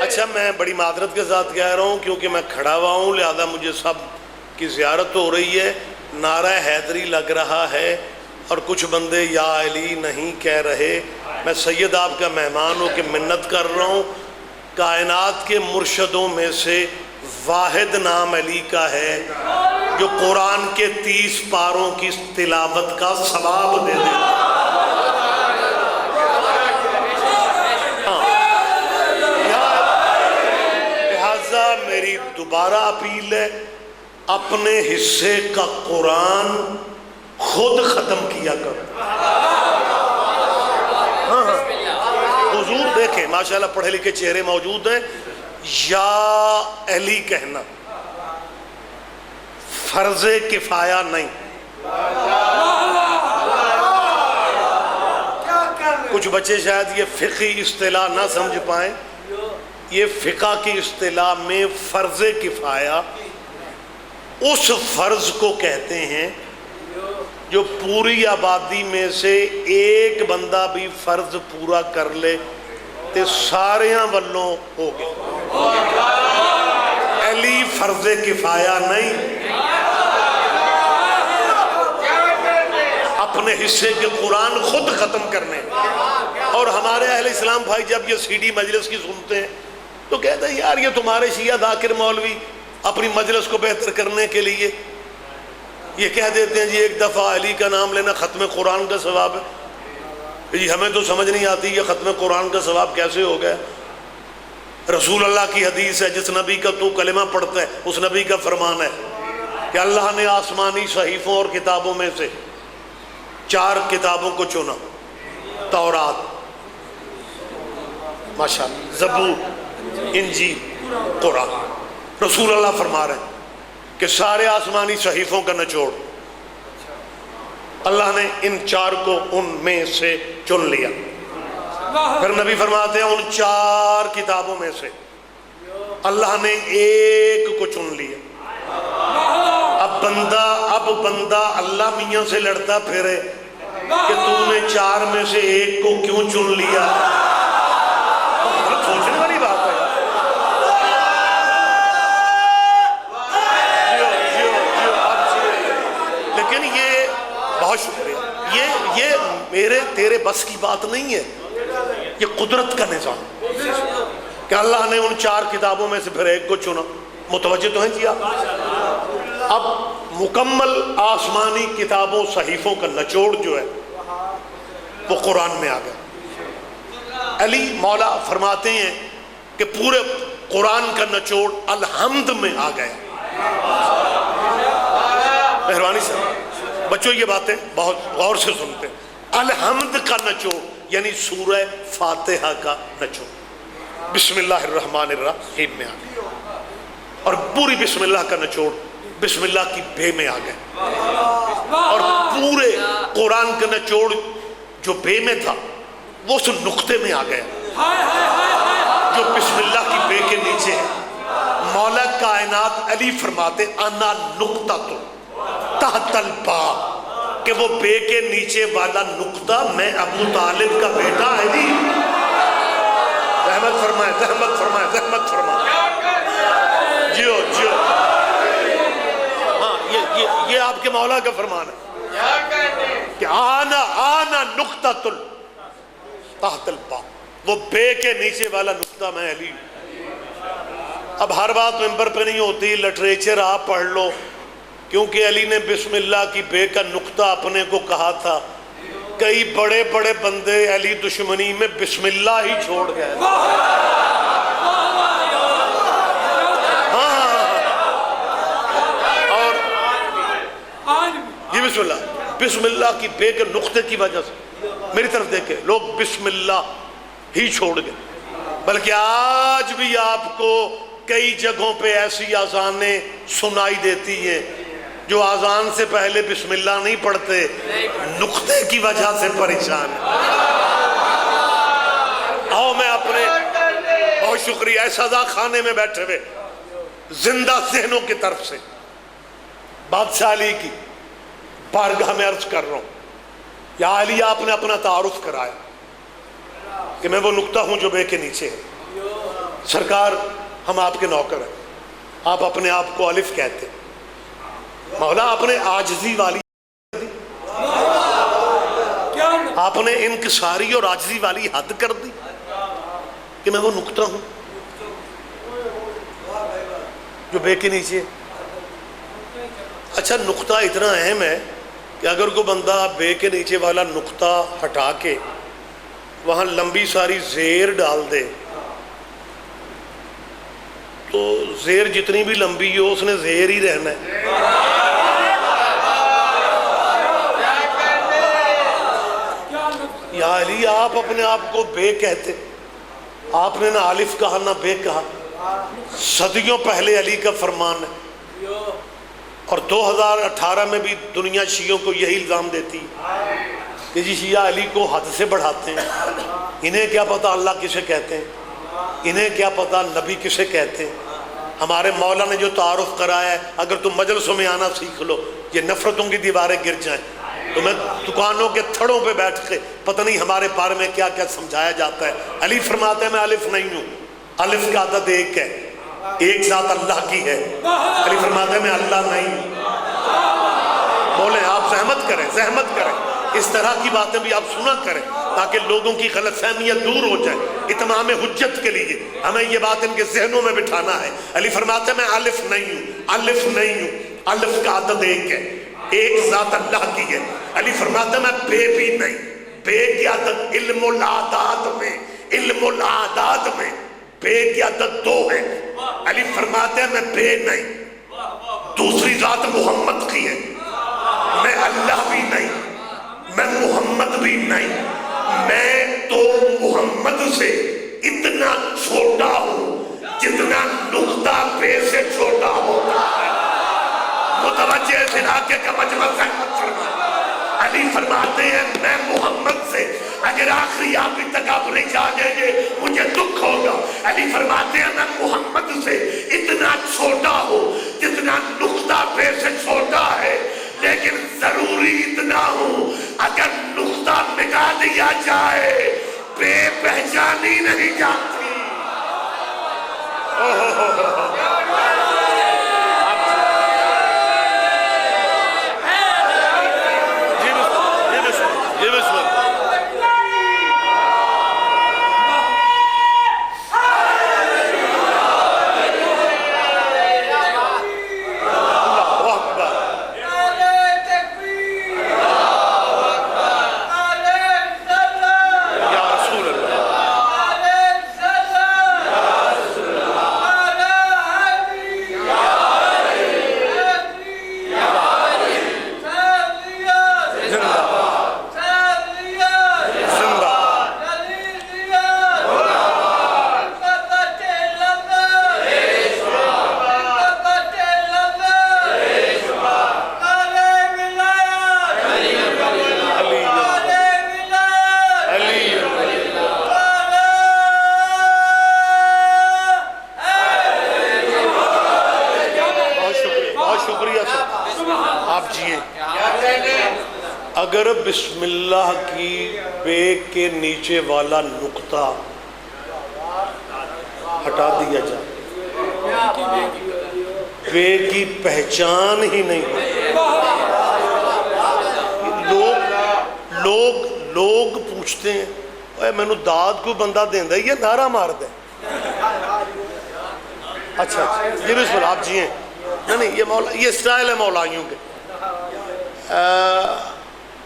اچھا میں بڑی معذرت کے ساتھ کہہ رہا ہوں کیونکہ میں کھڑا ہوا ہوں, لہذا مجھے سب کی زیارت ہو رہی ہے. نعرہ حیدری لگ رہا ہے اور کچھ بندے یا علی نہیں کہہ رہے. میں سید آپ کا مہمان ہوں کہ منت کر رہا ہوں. کائنات کے مرشدوں میں سے واحد نام علی کا ہے جو قرآن کے 30 پاروں کی تلاوت کا ثواب دے دے. میری دوبارہ اپیل ہے, اپنے حصے کا قرآن خود ختم کیا کرو. حضور دیکھیں ماشاءاللہ پڑھے لکھے چہرے موجود ہیں. یا علی کہنا فرض کفایہ نہیں. کچھ بچے شاید یہ فقہی اصطلاح نہ سمجھ پائیں. یہ فقہ کی اصطلاح میں فرض کفایہ اس فرض کو کہتے ہیں جو پوری آبادی میں سے ایک بندہ بھی فرض پورا کر لے تے ساریاں والوں ہو گئے. علی فرض کفایہ نہیں. اپنے حصے کے قرآن خود ختم کرنے. اور ہمارے اہل اسلام بھائی جب یہ سی ڈی مجلس کی سنتے ہیں تو کہتے ہیں یار یہ تمہارے شیعہ ذاکر مولوی اپنی مجلس کو بہتر کرنے کے لیے یہ کہہ دیتے ہیں جی ایک دفعہ علی کا نام لینا ختم قرآن کا ثواب ہے. جی ہمیں تو سمجھ نہیں آتی یہ ختم قرآن کا ثواب کیسے ہو گیا. رسول اللہ کی حدیث ہے, جس نبی کا تو کلمہ پڑھتا ہے اس نبی کا فرمان ہے کہ اللہ نے آسمانی صحیفوں اور کتابوں میں سے 4 کتابوں کو چنا. تورات, ماشاءاللہ, زبور, انجیل, قرآن. رسول اللہ فرما رہے ہیں کہ سارے آسمانی صحیفوں کا نچوڑ اللہ نے ان 4 کو ان میں سے چن لیا. پھر نبی فرماتے ہیں ان 4 کتابوں میں سے اللہ نے ایک کو چن لیا. اب بندہ اللہ میاں سے لڑتا پھرے کہ تو نے 4 میں سے ایک کو کیوں چن لیا. سوچنے والی بات ہے. لیکن یہ بہت شکریہ، یہ میرے تیرے بس کی بات نہیں ہے، یہ قدرت کا نظام کہ اللہ نے ان 4 کتابوں میں سے پھر ایک کو چنا. متوجہ تو ہیں جی آپ؟ اب مکمل آسمانی کتابوں صحیفوں کا نچوڑ جو ہے وہ قرآن میں آ گیا. علی مولا فرماتے ہیں کہ پورے قرآن کا نچوڑ الحمد میں آ گیا. مہربانی سے بچوں یہ باتیں بہت غور سے سنتے ہیں. الحمد کا نچوڑ یعنی سورہ فاتحہ کا نچوڑ بسم اللہ الرحمن الرحیم میں آ گیا. اور پوری بسم اللہ کا نچوڑ بسم اللہ کی بے میں آ گئے. اور پورے قرآن کا نچوڑ جو بے میں تھا وہ اس نقطے میں آ گیا جو بسم اللہ کی بے کے نیچے ہے. مولا کائنات علی فرماتے انا نقطۃ تحت الباء کہ وہ بے کے نیچے والا نقطہ میں ابو طالب کا بیٹا ہے جی. رحمت فرمائے رحمت فرمائے رحمت فرمائے. جیو جیو. ہاں یہ آپ کے مولا کا فرمان ہے کہ آنا نقطۃ تحت الباء وہ بے کے نیچے والا نقطہ میں علی. اب ہر بات ممبر پہ نہیں ہوتی، لٹریچر آپ پڑھ لو کیونکہ علی نے بسم اللہ کی بے کا نقطہ اپنے کو کہا تھا. کئی بڑے بڑے بندے علی دشمنی میں بسم اللہ ہی چھوڑ گئے. اور یہ بسم اللہ کی بے کے نقطے کی وجہ سے میری طرف دیکھیں لوگ بسم اللہ ہی چھوڑ گئے. بلکہ آج بھی آپ کو کئی جگہوں پہ ایسی اذانیں سنائی دیتی ہیں جو اذان سے پہلے بسم اللہ نہیں پڑھتے، نقطے کی وجہ سے پریشان ہیں. آؤ میں اپنے بہت شکریہ سزا خانے میں بیٹھے ہوئے زندہ ذہنوں کی طرف سے بادشاہ علی کی بارگاہ میں عرض کر رہا ہوں. یا علی آپ نے اپنا تعارف کرایا کہ میں وہ نقطہ ہوں جو بے کے نیچے ہے. سرکار ہم آپ کے نوکر ہیں، آپ اپنے آپ کو الف کہتے ہیں. مولا آپ نے عاجزی والی آپ نے انکساری اور عاجزی والی حد کر دی کہ میں وہ نقطہ ہوں جو بے کے نیچے. اچھا نقطہ اتنا اہم ہے کہ اگر کوئی بندہ بے کے نیچے والا نقطہ ہٹا کے وہاں لمبی ساری زیر ڈال دے تو زیر جتنی بھی لمبی ہو اس نے زیر ہی رہنا ہے. یا علی آپ اپنے آپ کو بے کہتے، آپ نے نہ الف کہا نہ بے کہا. صدیوں پہلے علی کا فرمان ہے اور 2018 میں بھی دنیا شیعوں کو یہی الزام دیتی کہ جی شیعہ علی کو حد سے بڑھاتے ہیں. انہیں کیا پتا اللہ کسے کہتے ہیں، انہیں کیا پتا نبی کسے کہتے ہیں. ہمارے مولا نے جو تعارف کرایا ہے اگر تم مجلسوں میں آنا سیکھ لو یہ نفرتوں کی دیواریں گر جائیں. تو میں دکانوں کے تھڑوں پہ بیٹھ کے پتہ نہیں ہمارے بارے میں کیا کیا سمجھایا جاتا ہے. علی فرماتے ہیں میں الف نہیں ہوں، الف کا عدد ایک ہے، ایک ذات اللہ کی ہے. علی فرماتے ہیں میں اللہ نہیں ہوں. بولیں آپ زحمت کریں زحمت کریں، اس طرح کی باتیں بھی آپ سنا کریں تاکہ لوگوں کی غلط فہمیت دور ہو جائے. اتمام حجت کے لیے ہمیں یہ بات ان کے ذہنوں میں بٹھانا ہے. علی فرماتے ہیں میں الف نہیں ہوں، الف نہیں ہوں، الف کا عدد ایک ہے، ایک ذات اللہ کی ہے. علی فرماتے ہیں میں بے بھی نہیں، بے کی عدد علم العادات میں، علم العادات میں بے کی عدد 2 ہے. علی فرماتے ہیں میں بے نہیں، دوسری ذات محمد کی ہے. میں اللہ بھی نہیں، میں محمد بھی نہیں، میں تو محمد سے اتنا چھوٹا ہوں جتنا نقطہ بے سے علاقے کا مجمع رحمت فرمائے. علی فرماتے ہیں میں محمد سے اگر آخری آخری تک آپ نہیں جاگیں گے مجھے دکھ ہوگا. علی فرماتے ہیں میں محمد سے اتنا چھوٹا ہوں جتنا نقطہ پہ سے چھوٹا ہے، لیکن ضروری اتنا ہوں اگر نقطہ مٹا دیا جائے بے پہچانی نہیں جاتی. اگر بسم اللہ کی بے کے نیچے والا نقطہ ہٹا دیا جائے بے کی پہچان ہی نہیں. لوگ پوچھتے ہیں اے میں نو داد کو بندہ دیندہ ہے یہ نعرہ مار دے. اچھا یہ بسم اللہ آپ جی ہیں نہیں یہ سٹائل ہے مولائیوں کے.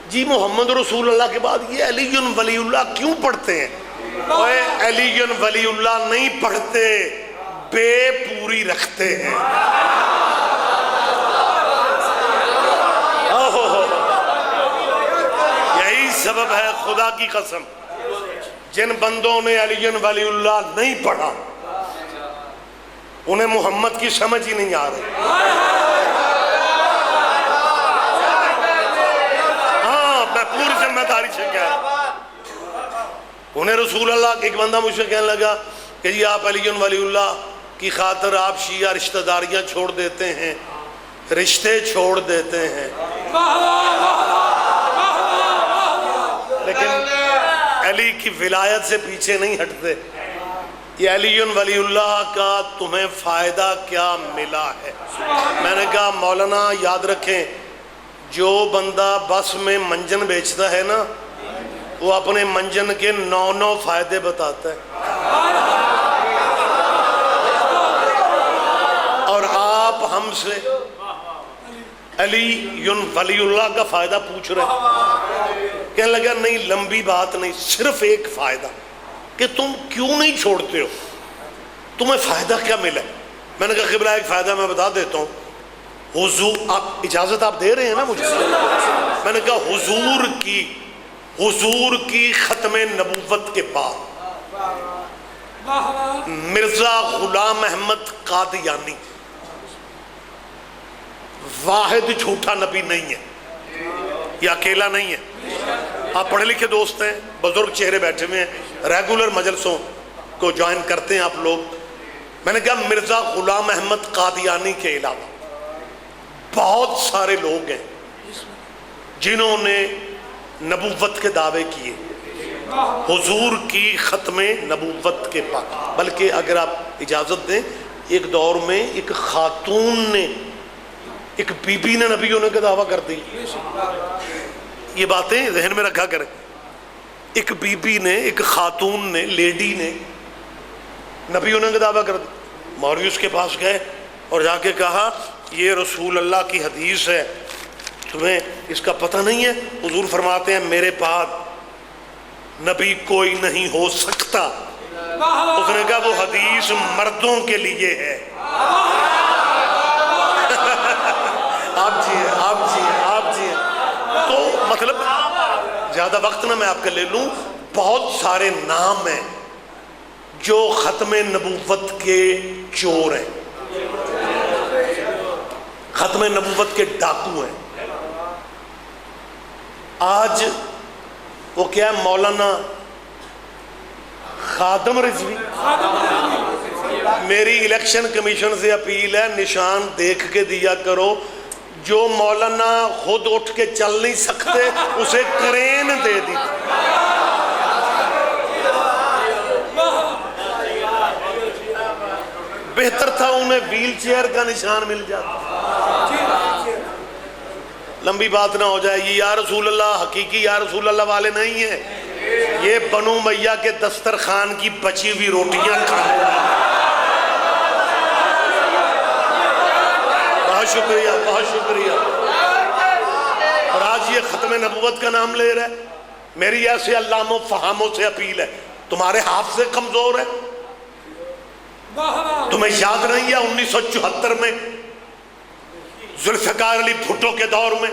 جی محمد رسول اللہ کے بعد یہ علی ولی اللہ کیوں پڑھتے ہیں؟ اوے علی ولی اللہ نہیں پڑھتے، بے پوری رکھتے ہیں. یہی سبب ہے خدا کی قسم جن بندوں نے علی ولی اللہ نہیں پڑھا انہیں محمد کی سمجھ ہی نہیں آ رہی. پوری ذمہ داری سے کیا انہیں رسول اللہ ایک بندہ مجھ سے کہنے لگا کہ جی آپ علی ولی اللہ کی خاطر آپ شیعہ رشتہ داریاں چھوڑ دیتے ہیں، رشتے چھوڑ دیتے ہیں، لیکن علی کی ولایت سے پیچھے نہیں ہٹتے. یہ علی ولی اللہ کا تمہیں فائدہ کیا ملا ہے؟ میں نے کہا مولانا یاد رکھیں جو بندہ بس میں منجن بیچتا ہے نا وہ اپنے منجن کے 9 فائدے بتاتا ہے، اور آپ ہم سے علی ولی اللہ کا فائدہ پوچھ رہے. کہنے لگا نہیں لمبی بات نہیں، صرف ایک فائدہ کہ تم کیوں نہیں چھوڑتے ہو، تمہیں فائدہ کیا ملا؟ میں نے کہا قبلہ ایک فائدہ میں بتا دیتا ہوں. حضور آپ اجازت آپ دے رہے ہیں نا مجھے؟ میں نے کہا حضور کی ختم نبوت کے بعد مرزا غلام احمد قادیانی واحد جھوٹا نبی نہیں ہے، یہ اکیلا نہیں ہے. آپ پڑھے لکھے دوست ہیں، بزرگ چہرے بیٹھے ہوئے ہیں، ریگولر مجلسوں کو جوائن کرتے ہیں آپ لوگ. میں نے کہا مرزا غلام احمد قادیانی کے علاوہ بہت سارے لوگ ہیں جنہوں نے نبوت کے دعوے کیے حضور کی ختم نبوت کے بعد. بلکہ اگر آپ اجازت دیں ایک دور میں ایک خاتون نے ایک بی بی نے نبی ہونے کا دعویٰ کر دی. یہ باتیں ذہن میں رکھا کریں. ایک بی بی نے ایک خاتون نے لیڈی نے نبی ہونے کا دعویٰ کر دی. مولوی اس کے پاس گئے اور جا کے کہا یہ رسول اللہ کی حدیث ہے، تمہیں اس کا پتہ نہیں ہے؟ حضور فرماتے ہیں میرے بعد نبی کوئی نہیں ہو سکتا. اس نے کہا وہ حدیث مردوں کے لیے ہے. آپ جی تو مطلب زیادہ وقت نہ میں آپ کا لے لوں، بہت سارے نام ہیں جو ختم نبوت کے چور ہیں. ختم نبوت کے ڈاکو ہیں. آج وہ کیا ہے، مولانا خادم رضوی. میری الیکشن کمیشن سے اپیل ہے، نشان دیکھ کے دیا کرو. جو مولانا خود اٹھ کے چل نہیں سکتے اسے کرین دے دی. بہتر تھا انہیں ویل چیئر کا نشان مل جاتا. لمبی بات نہ ہو جائے. یہ یا رسول اللہ حقیقی یا رسول اللہ والے نہیں ہیں، یہ بنو میاں کے دسترخوان کی بچی ہوئی روٹیاں کھانے والے. بہت شکریہ، بہت شکریہ. اور آج یہ ختم نبوت کا نام لے رہا ہے. میری ایسے علاموں فہاموں سے اپیل ہے، تمہارے حافظے کمزور ہے. تمہیں یاد نہیں ہے 1974 میں ذوالفقار علی بھٹو کے دور میں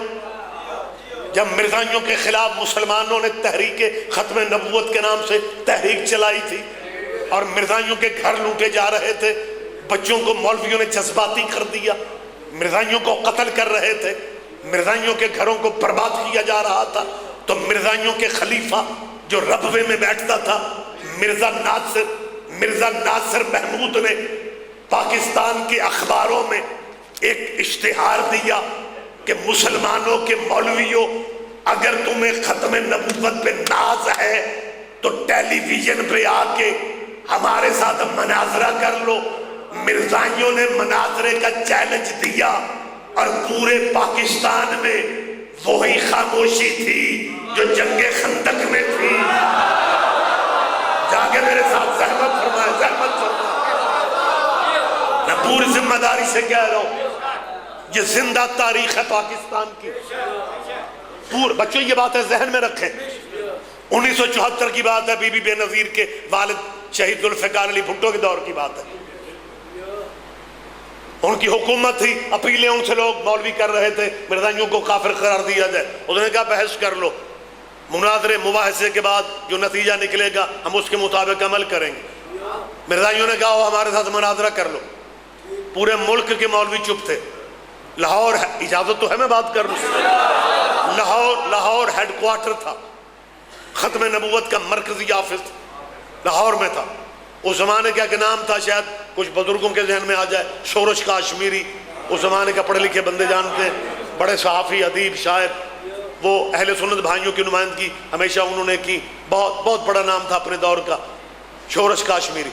جب مرزائیوں کے خلاف مسلمانوں نے تحریک ختم نبوت کے نام سے تحریک چلائی تھی اور مرزائیوں کے گھر لوٹے جا رہے تھے، بچوں کو مولویوں نے جذباتی کر دیا، مرزائیوں کو قتل کر رہے تھے، مرزائیوں کے گھروں کو برباد کیا جا رہا تھا، تو مرزائیوں کے خلیفہ جو ربوے میں بیٹھتا تھا مرزا ناصر محمود نے پاکستان کے اخباروں میں ایک اشتہار دیا کہ مسلمانوں کے مولویوں، اگر تمہیں ختم نبوت پہ ناز ہے تو ٹیلی ویژن پہ آ کے ہمارے ساتھ مناظرہ کر لو. مرزائیوں نے مناظرے کا چیلنج دیا اور پورے پاکستان میں وہی خاموشی تھی جو جنگ خندق میں تھی. جا کے میرے ساتھ زحمت فرمائے، زحمت فرمائے. میں پوری ذمہ داری سے کہہ رہا ہوں، یہ زندہ تاریخ ہے پاکستان کی. بچوں یہ بات ہے ذہن میں رکھیں. 1974 کی بات ہے، بی بی بے نظیر کے والد شہید ذوالفقار علی بھٹو کے دور کی بات ہے. ان کی حکومت تھی، اپیلیں ان سے لوگ مولوی کر رہے تھے مرزائیوں کو کافر قرار دیا جائے. انہوں نے کہا بحث کر لو، مناظرے مباحثے کے بعد جو نتیجہ نکلے گا ہم اس کے مطابق عمل کریں گے. مرزائیوں نے کہا ہمارے ساتھ مناظرہ کر لو. پورے ملک کے مولوی چپ تھے. لاہور، اجازت تو ہے میں بات کر لوں، لاہور ہیڈ کوارٹر تھا، ختم نبوت کا مرکزی آفس لاہور میں تھا. اس زمانے کا نام تھا، شاید کچھ بزرگوں کے ذہن میں آ جائے، شورش کاشمیری. اس زمانے کا پڑھے لکھے بندے جانتے ہیں، بڑے صحافی، ادیب، شاعر. وہ اہل سنت بھائیوں کی نمائندگی ہمیشہ انہوں نے کی. بہت بڑا نام تھا اپنے دور کا، شورش کاشمیری.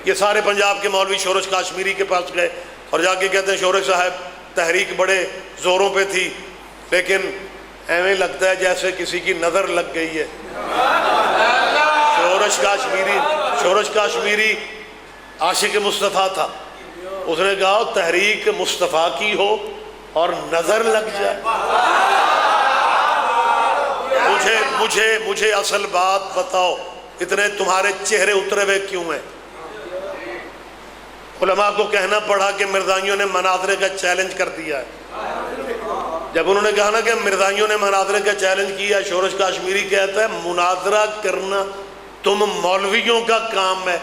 یہ سارے پنجاب کے مولوی شورش کاشمیری کے پاس گئے اور جا کے کہتے ہیں شورش صاحب تحریک بڑے زوروں پہ تھی لیکن ایویں لگتا ہے جیسے کسی کی نظر لگ گئی ہے. شورش کاشمیری عاشق مصطفیٰ تھا. اس نے کہا تحریک مصطفیٰ کی ہو اور نظر لگ جائے. مجھے اصل بات بتاؤ، اتنے تمہارے چہرے اترے ہوئے کیوں ہیں؟ علماء کو کہنا پڑا کہ مرزائیوں نے مناظرے کا چیلنج کر دیا ہے. جب انہوں نے کہا نا کہ مرزائیوں نے مناظرے کا چیلنج کیا، شورش کاشمیری کہتا ہے مناظرہ کرنا تم مولویوں کا کام ہے،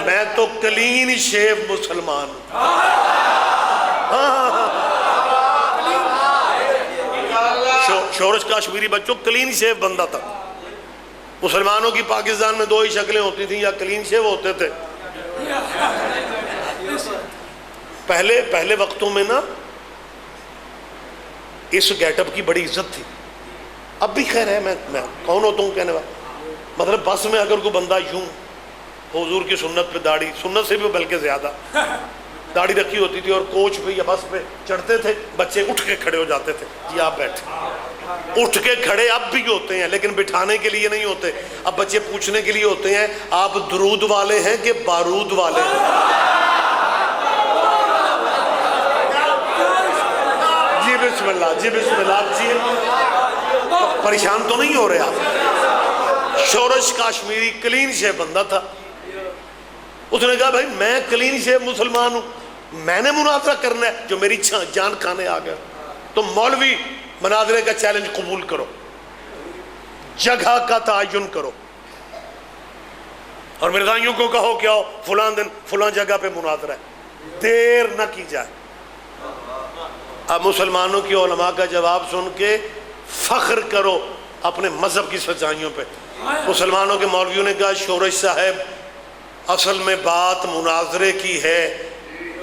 میں تو کلین شیو مسلمان شورش کاشمیری بچوں کلین شیو بندہ تھا. مسلمانوں کی پاکستان میں 2 ہی شکلیں ہوتی تھیں، یا کلین شیو ہوتے تھے. پہلے وقتوں میں نا اس گیٹ اپ کی بڑی عزت تھی. اب بھی خیر ہے، میں کون ہوتا ہوں کہنے والا. مطلب بس میں اگر کوئی بندہ یوں حضور کی سنت پہ داڑھی، سنت سے بھی بلکہ زیادہ داڑھی رکھی ہوتی تھی، اور کوچ پہ یا بس پہ چڑھتے تھے، بچے اٹھ کے کھڑے ہو جاتے تھے، جی آپ بیٹھے. اٹھ کے کھڑے اب بھی ہوتے ہیں لیکن بٹھانے کے لیے نہیں ہوتے. اب بچے پوچھنے کے لیے ہوتے ہیں آپ درود والے ہیں کہ بارود والے ہیں؟ جی بسم اللہ، جی بسم اللہ. جی پریشان تو نہیں ہو رہے آپ؟ شورش کاشمیری کلین شیو بندہ تھا. اس نے کہا بھائی میں کلین شیو مسلمان ہوں، میں نے مناظرہ کرنا ہے، جو میری جان کھانے آ گیا. تو مولوی مناظرے کا چیلنج قبول کرو، جگہ کا تعین کرو اور مرزائیوں کو کہو کہ آؤ فلاں دن فلاں جگہ پہ مناظرہ ہے، دیر نہ کی جائے. اب مسلمانوں کی علماء کا جواب سن کے فخر کرو اپنے مذہب کی سچائیوں پہ۔ مسلمانوں کے مولویوں نے کہا شورش صاحب اصل میں بات مناظرے کی ہے،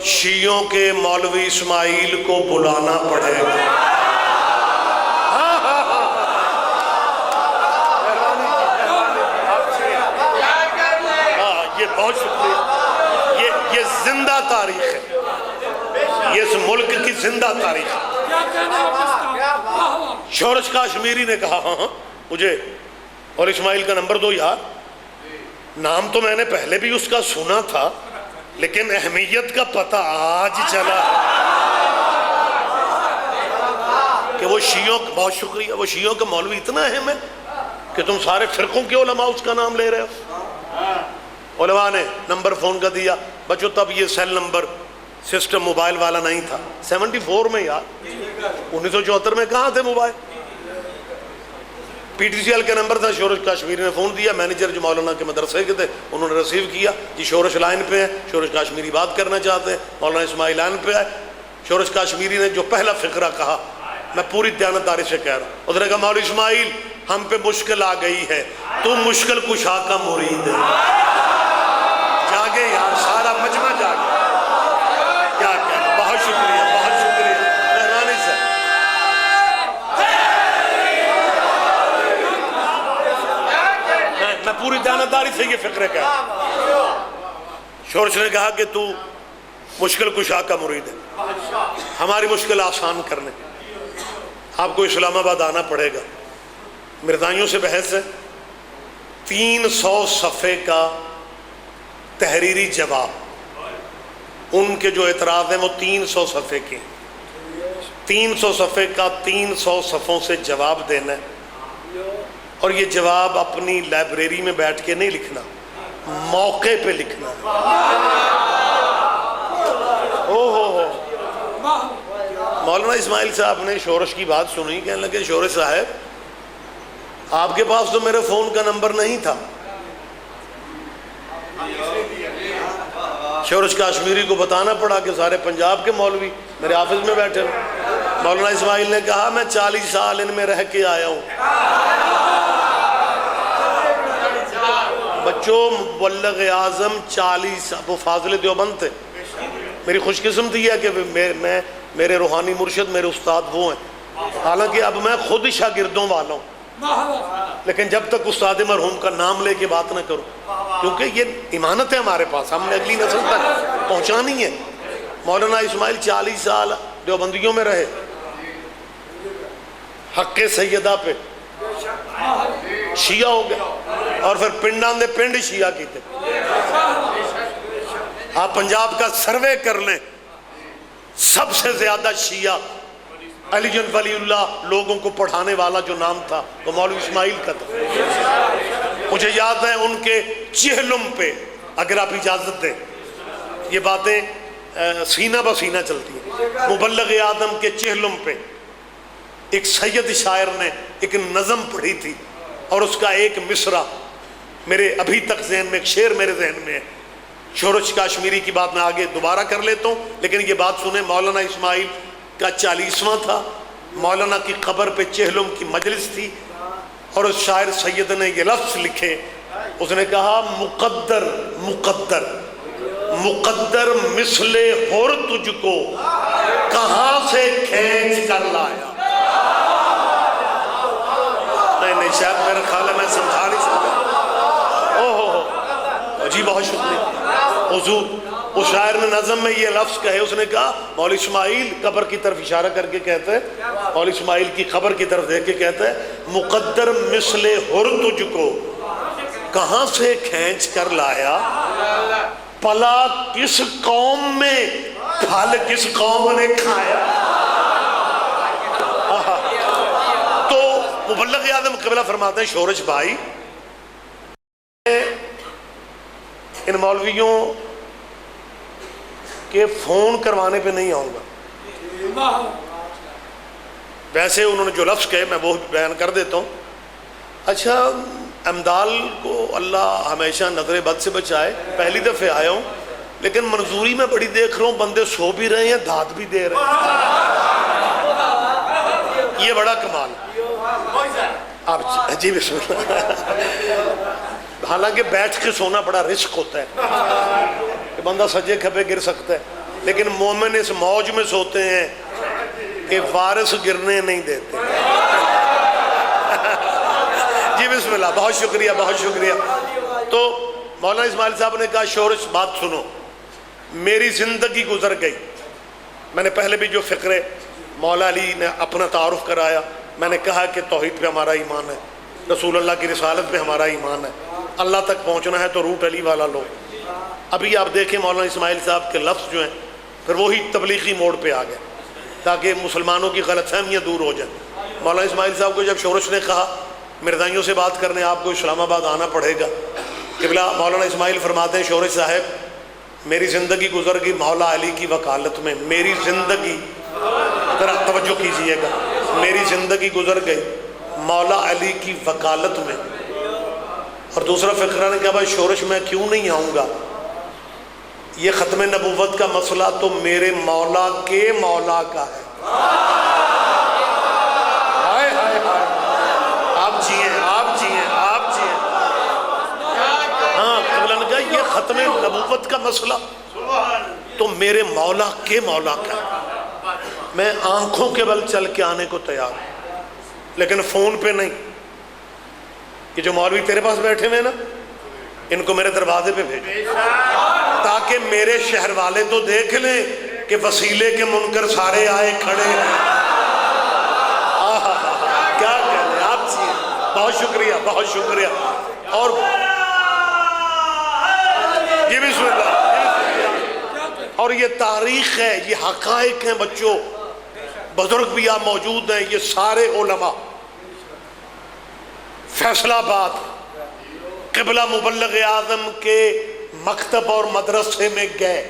شیعوں کے مولوی اسماعیل کو بلانا پڑے گا۔ یہ بہت شکریہ، یہ زندہ تاریخ ہے، یہ اس ملک کی زندہ تاریخ ہے۔ شورش کاشمیری نے کہا ہاں مجھے اور اسماعیل کا نمبر دو یار، نام تو میں نے پہلے بھی اس کا سنا تھا لیکن اہمیت کا پتہ آج چلا کہ وہ شیعوں، بہت شکریہ، وہ شیعوں کا مولوی اتنا اہم ہے کہ تم سارے فرقوں کے علماء اس کا نام لے رہے ہو۔ علماء نے نمبر فون کا دیا، بچوں تب یہ سیل نمبر سسٹم موبائل والا نہیں تھا، 74 میں یار، 1974 میں کہاں تھے mobile? P T C L کا نمبر تھا، شورش کاشمیری نے فون دیا، مینیجر جو مولانا کے مدرسے کے تھے انہوں نے ریسیو کیا، جی شورش لائن پہ ہے، شورش کاشمیری بات کرنا چاہتے ہیں، مولانا اسماعیل لائن پہ آئے۔ شورش کاشمیری نے جو پہلا فقرہ کہا میں پوری دیانتداری سے کہہ رہا ہوں، اس نے کہا مولوی اسماعیل ہم پہ مشکل آ گئی ہے، تو مشکل کشا کا مرید ہے۔ جاگے یار، سارا مجمع جاگے، کیا کہنا، بہت شکریہ، بہت شکریہ مہربانی سے۔ میں پوری دیانتداری سے یہ فکر کہہ رہا ہوں۔ شورش نے کہا کہ تو مشکل کشا کا مرید ہے، ہماری مشکل آسان کرنے آپ کو اسلام آباد آنا پڑے گا۔ مرزائیوں سے بحث ہے، 300 صفحے کا تحریری جواب، ان کے جو اعتراض ہیں وہ 300 صفحے کے، 300 صفحے کا 300 صفحوں سے جواب دینا ہے، اور یہ جواب اپنی لائبریری میں بیٹھ کے نہیں لکھنا، موقع پہ لکھنا ہے۔ مولانا اسماعیل صاحب نے شورش کی بات سنی، کہنے لگے شورش صاحب آپ کے پاس تو میرے فون کا نمبر نہیں تھا۔ شورش کاشمیری کو بتانا پڑا کہ سارے پنجاب کے مولوی میرے آفس میں بیٹھے ہیں۔ مولانا اسماعیل نے کہا میں 40 سال ان میں رہ کے آیا ہوں۔ بچوں مبلغ اعظم 40، وہ فاضل دیوبند تھے، میری خوش قسمتی ہے کہ میرے روحانی مرشد میرے استاد وہ ہیں، حالانکہ اب میں خود شاگردوں والا ہوں، لیکن جب تک استاد مرحوم کا نام لے کے بات نہ کروں، کیونکہ یہ امانت ہے ہمارے پاس، ہم نے اگلی نسل تک پہنچانی ہے۔ مولانا اسماعیل 40 سال دیوبندیوں میں رہے، حق سیدہ پہ شیعہ ہو گئے، اور پھر پنڈان دے پنڈ شیعہ کی تھے۔ آپ پنجاب کا سروے کر لیں، سب سے زیادہ شیعہ علی جن ولی اللہ لوگوں کو پڑھانے والا جو نام تھا وہ مولوی اسماعیل کا تھا۔ مجھے یاد ہے ان کے چہلم پہ، اگر آپ اجازت دیں یہ باتیں سینہ بسینہ چلتی ہیں، مبلغ آدم کے چہلم پہ ایک سید شاعر نے ایک نظم پڑھی تھی، اور اس کا ایک مصرع میرے ابھی تک ذہن میں، ایک شعر میرے ذہن میں ہے۔ شورش کاشمیری کی بات میں آگے دوبارہ کر لیتا ہوں، لیکن یہ بات سنیں، مولانا اسماعیل کا 40واں تھا، مولانا کی قبر پہ چہلم کی مجلس تھی، اور اس شاعر سید نے یہ لفظ لکھے، اس نے کہا مقدر مقدر مقدر مثل حر تجھ کو کہاں سے کھینچ کر لایا۔ نہیں شاید میرا خیال ہے میں سمجھا نہیں سکتا۔ جی بہت شکریہ حضور۔ اس شاعر نے نظم میں یہ لفظ کہے، اس نے کہا مولوی اسماعیل، قبر کی طرف اشارہ کر کے کہتے ہیں، مولوی اسماعیل کی قبر کی طرف دیکھ کے کہتے ہیں مقدر مثل حر تجھ کو کہاں سے کھینچ کر لایا، پلا کس قوم میں پھل کس قوم نے کھایا۔ تو مبلغ اعظم قبلہ فرماتے ہیں شورش بھائی، ان مولویوں کے فون کروانے پہ نہیں آؤں گا، ویسے انہوں نے جو لفظ کہے میں وہ بیان کر دیتا ہوں۔ اچھا امدال کو اللہ ہمیشہ نظر بد سے بچائے، پہلی دفعہ آیا ہوں لیکن منظوری میں بڑی دیکھ رہا ہوں، بندے سو بھی رہے ہیں دھات بھی دے رہے ہیں۔ یہ بڑا کمال ہے۔ آپ جی بسم اللہ۔ حالانکہ بیٹھ کے سونا بڑا رسک ہوتا ہے کہ بندہ سجے کھپے گر سکتا ہے، لیکن مومن اس موج میں سوتے ہیں کہ وارث گرنے نہیں دیتے۔ جی بسم اللہ، بہت شکریہ بہت شکریہ۔ تو مولانا اسماعیل صاحب نے کہا شورش بات سنو، میری زندگی گزر گئی۔ میں نے پہلے بھی جو فقرے مولا علی نے اپنا تعارف کرایا، میں نے کہا کہ توحید پہ ہمارا ایمان ہے، رسول اللہ کی رسالت پہ ہمارا ایمان ہے، اللہ تک پہنچنا ہے تو روٹ علی والا لو۔ ابھی آپ دیکھیں مولانا اسماعیل صاحب کے لفظ جو ہیں پھر وہی تبلیغی موڑ پہ آ گئے تاکہ مسلمانوں کی غلط فہمیاں دور ہو جائیں۔ مولانا اسماعیل صاحب کو جب شورش نے کہا مرزائیوں سے بات کرنے آپ کو اسلام آباد آنا پڑے گا، قبلہ مولانا اسماعیل فرماتے ہیں شورش صاحب میری زندگی گزر گئی مولا علی کی وکالت میں، میری زندگی، ذرا توجہ کیجئے گا، میری زندگی گزر گئی مولا علی کی وکالت میں۔ اور دوسرا فقرہ نے کہا بھائی شورش میں کیوں نہیں آؤں گا، یہ ختم نبوت کا مسئلہ تو میرے مولا کے مولا کا ہے۔ ہائے ہائے ہائے، آپ جیئیں آپ جیئیں آپ جیئیں۔ ہاں قبلہ نے کہا یہ ختم نبوت کا مسئلہ تو میرے مولا کے مولا کا ہے، میں آنکھوں کے بل چل کے آنے کو تیار ہوں، لیکن فون پہ نہیں۔ کہ جو مولوی تیرے پاس بیٹھے ہوئے نا ان کو میرے دروازے پہ بھیجو تاکہ میرے شہر والے تو دیکھ لیں کہ وسیلے کے منکر سارے آئے کھڑے ہیں۔ کیا کہتے ہیں آپ جی، بہت شکریہ بہت شکریہ۔ اور یہ بسم اللہ، اور یہ تاریخ ہے، یہ حقائق ہیں بچوں، بزرگ بھی آپ موجود ہیں، یہ سارے علماء فیصلہ آباد قبلہ مبلغ اعظم کے مکتب اور مدرسے میں گئے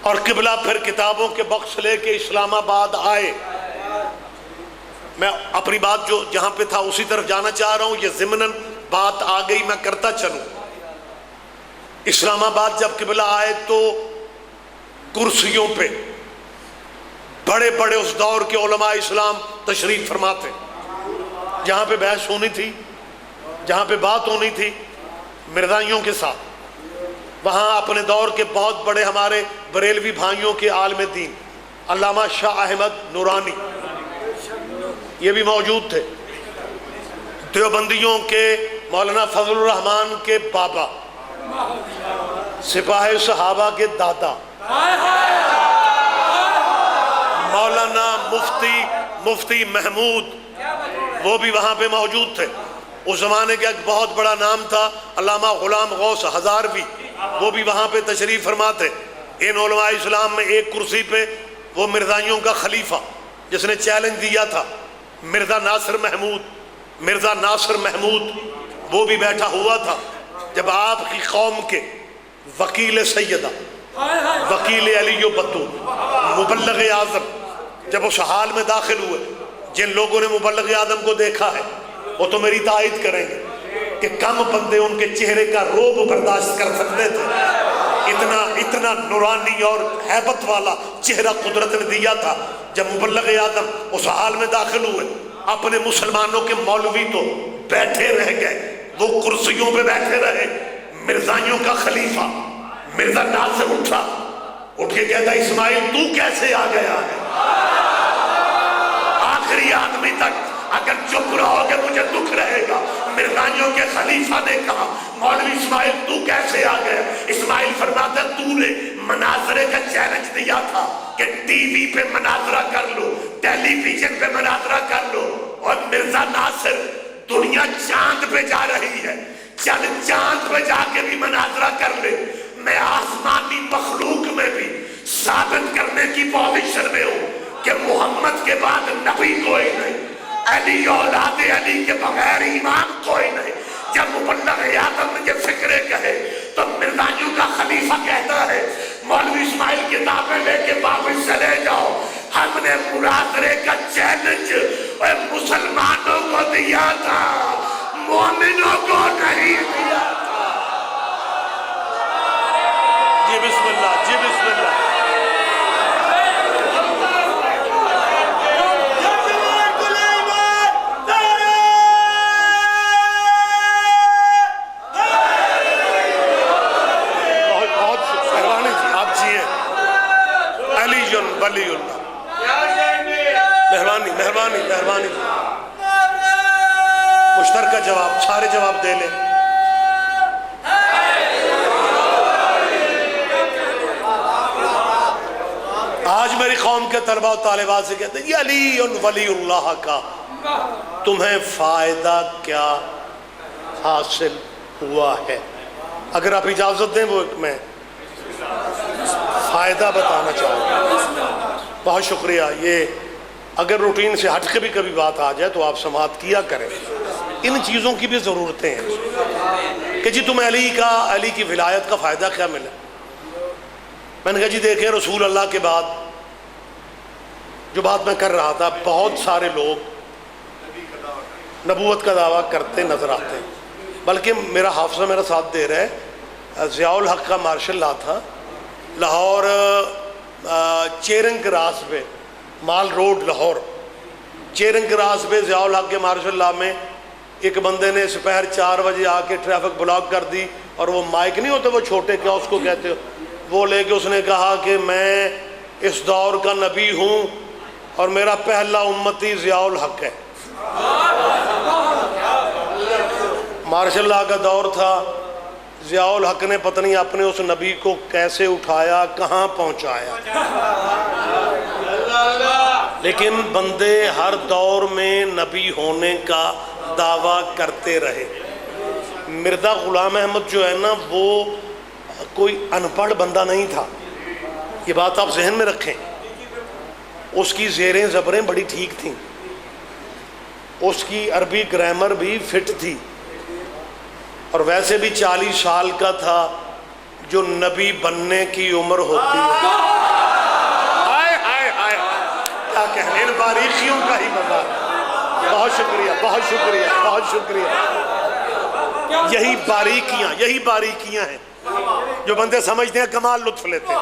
اور قبلہ پھر کتابوں کے بخش لے کے اسلام آباد آئے۔ میں اپنی بات جو جہاں پہ تھا اسی طرف جانا چاہ رہا ہوں، یہ ضمناً بات آ گئی میں کرتا چلوں۔ اسلام آباد جب قبلہ آئے تو کرسیوں پہ بڑے بڑے اس دور کے علماء اسلام تشریف فرماتے، جہاں پہ بحث ہونی تھی، جہاں پہ بات ہونی تھی مرزائیوں کے ساتھ، وہاں اپنے دور کے بہت بڑے ہمارے بریلوی بھائیوں کے عالم دین علامہ شاہ احمد نورانی یہ بھی موجود تھے، دیوبندیوں کے مولانا فضل الرحمان کے بابا، سپاہ صحابہ کے دادا، مولانا مفتی محمود وہ بھی وہاں پہ موجود تھے۔ اس زمانے کا ایک بہت بڑا نام تھا علامہ غلام غوث ہزاروی، وہ بھی وہاں پہ تشریف فرما تھے۔ ان علماء اسلام میں ایک کرسی پہ وہ مرزائیوں کا خلیفہ جس نے چیلنج دیا تھا مرزا ناصر محمود وہ بھی بیٹھا ہوا تھا۔ جب آپ کی قوم کے وکیل سیدہ وکیل علی و بطول مبلغ اعظم جب اس حال میں داخل ہوئے، جن لوگوں نے مبلغ اعظم کو دیکھا ہے وہ تو میری تائید کریں گے کہ کم بندے ان کے چہرے کا روب برداشت کر سکتے تھے، اتنا نورانی اور ہیبت والا چہرہ قدرت نے دیا تھا۔ جب مبلغ اعظم اس حال میں داخل ہوئے، اپنے مسلمانوں کے مولوی تو بیٹھے رہ گئے، وہ کرسیوں پہ بیٹھے رہے، مرزائیوں کا خلیفہ مرزا ناصر اٹھ کے کہتا اسماعیل تو کیسے آ گیا ہے؟ آخری آدمی تک اگر چپ رہو گے مجھے دکھ رہے گا۔ مرزائیوں کے خلیفہ نے کہا مولوی اسماعیل تو کیسے آ گیا؟ اسماعیل فرماتا تو نے مناظرے کا چیلنج دیا تھا کہ ٹی وی پہ مناظرہ کر لو، ٹیلی ویژن پہ مناظرہ کر لو، اور مرزا ناصر دنیا چاند پہ جا رہی ہے، چل چاند پہ جا کے بھی مناظرہ کر لے، میں آسمانی مخلوق میں بھی ثابت کرنے کی پوزیشن میں ہوں کہ محمد کے بعد نبی کوئی نہیں، علی اولاد علی کے بغیر امام کوئی نہیں۔ جب مبلغ اعظم نے یہ فکرے کہے تو مرزائیوں کا خلیفہ کہتا ہے مولوی اسماعیل کتابیں لے کے واپس چلے جاؤ، ہم نے مناظرے کا چیلنج مسلمانوں کو دیا تھا، مومنوں کو نہیں دیا تھا۔ جی بسم اللہ، جی بسم اللہ۔ ولی اللہ. مہربانی مہربانی مہربانی. مشترکہ جواب، سارے جواب دے لیں. آج میری قوم کے طلباء و طالبات سے کہتے ہیں یہ علی ولی اللہ کا تمہیں فائدہ کیا حاصل ہوا ہے؟ اگر آپ اجازت دیں وہ میں فائدہ بتانا چاہوں گا. بہت شکریہ. یہ اگر روٹین سے ہٹ کے بھی کبھی بات آ جائے تو آپ سماعت کیا کریں. ان چیزوں کی بھی ضرورتیں ہیں کہ جی تمہیں علی کی ولایت کا فائدہ کیا ملا. میں نے کہا جی دیکھیں رسول اللہ کے بعد جو بات میں کر رہا تھا بہت سارے لوگ نبوت کا دعویٰ کرتے نظر آتے ہیں. بلکہ میرا حافظہ میرا ساتھ دے رہا ہے، ضیاء الحق کا مارشل لا تھا لاہور چیرنگ کراس پہ، مال روڈ لاہور چیرنگ کراس پہ ضیاء الحق کے مارشل لا میں ایک بندے نے سپہر 4 بجے آ کے ٹریفک بلاک کر دی اور وہ مائک نہیں ہوتے وہ چھوٹے کیا اس کو کہتے ہو، وہ لے کے اس نے کہا کہ میں اس دور کا نبی ہوں اور میرا پہلا امتی ضیاء الحق ہے. مارشل لا کا دور تھا. ضیاء الحق نے پتہ نہیں اپنے اس نبی کو کیسے اٹھایا کہاں پہنچایا. لیکن بندے ہر دور میں نبی ہونے کا دعویٰ کرتے رہے. مرزا غلام احمد جو ہے نا وہ کوئی ان پڑھ بندہ نہیں تھا، یہ بات آپ ذہن میں رکھیں. اس کی زیریں زبریں بڑی ٹھیک تھیں، اس کی عربی گرامر بھی فٹ تھی، اور ویسے بھی 40 سال کا تھا جو نبی بننے کی عمر ہوتی ہے. ہائے ہائے ہائے کیا کہنے، ان باریکیوں کا ہی مزہ. بہت شکریہ بہت شکریہ بہت شکریہ. یہی باریکیاں ہیں جو بندے سمجھتے ہیں کمال لطف لیتے ہیں.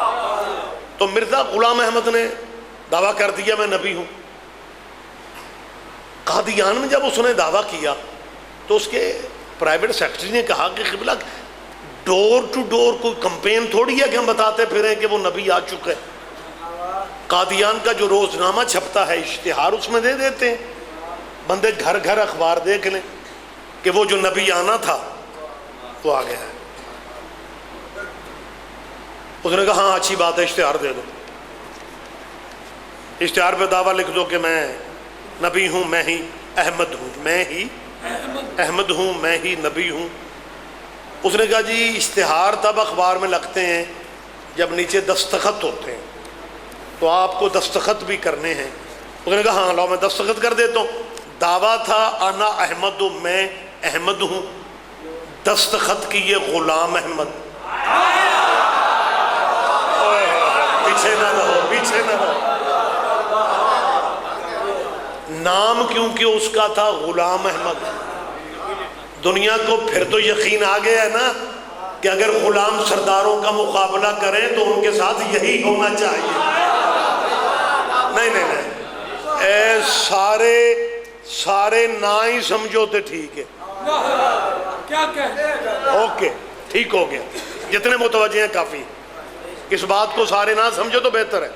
تو مرزا غلام احمد نے دعویٰ کر دیا میں نبی ہوں. قادیان میں جب اس نے دعویٰ کیا تو اس کے پرائیویٹ سیکرٹری نے کہا کہ قبلہ ڈور ٹو ڈور کوئی کمپین تھوڑی ہے کہ ہم بتاتے پھریں کہ وہ نبی آ چکے. قادیان کا جو روزنامہ چھپتا ہے اشتہار اس میں دے دیتے ہیں، بندے گھر گھر اخبار دیکھ لیں کہ وہ جو نبی آنا تھا وہ آ گیا ہے. اس نے کہا ہاں اچھی بات ہے اشتہار دے دو. اشتہار پہ دعویٰ لکھ دو کہ میں نبی ہوں، میں ہی احمد ہوں، میں ہی احمد ہوں، میں ہی نبی ہوں. اس نے کہا جی اشتہار تب اخبار میں لگتے ہیں جب نیچے دستخط ہوتے ہیں، تو آپ کو دستخط بھی کرنے ہیں. اس نے کہا ہاں لاؤ میں دستخط کر دیتا ہوں. دعویٰ تھا انا احمد، میں احمد ہوں، دستخط کی یہ غلام احمد. پیچھے نہ رہو پیچھے نہ رہو. نام کیونکہ اس کا تھا غلام احمد. دنیا کو پھر تو یقین آ گیا ہے نا کہ اگر غلام سرداروں کا مقابلہ کریں تو ان کے ساتھ یہی ہونا چاہیے. نہیں نہیں نہیں، اے سارے نہ ہی سمجھو تو ٹھیک ہے. اوکے ٹھیک ہو گیا، جتنے متوجہ ہیں کافی. اس بات کو سارے نہ سمجھو تو بہتر ہے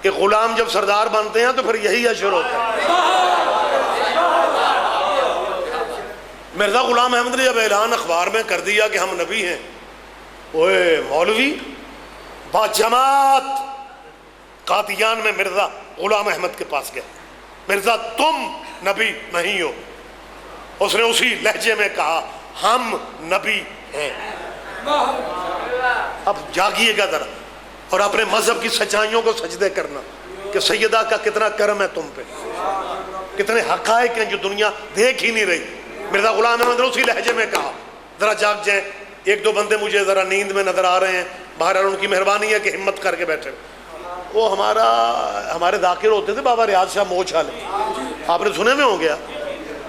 کہ غلام جب سردار بنتے ہیں تو پھر یہی اشر ہوتا ہے. مرزا غلام احمد نے جب اعلان اخبار میں کر دیا کہ ہم نبی ہیں، اوے مولوی با جماعت قادیان میں مرزا غلام احمد کے پاس گئے. مرزا تم نبی نہیں ہو. اس نے اسی لہجے میں کہا ہم نبی ہیں. اب جاگیے گا ذرا اور اپنے مذہب کی سچائیوں کو سجدے کرنا کہ سیدہ کا کتنا کرم ہے تم پہ، کتنے حقائق ہیں جو دنیا دیکھ ہی نہیں رہی. مرزا غلام احمد نے اسی لہجے میں کہا ذرا جاگ جائیں. 1-2 بندے مجھے ذرا نیند میں نظر آ رہے ہیں، بہرحال ان کی مہربانی ہے کہ ہمت کر کے بیٹھے. وہ ہمارے ذاکر ہوتے تھے بابا ریاض شاہ موچ والے، آپ نے سنے میں ہو گیا.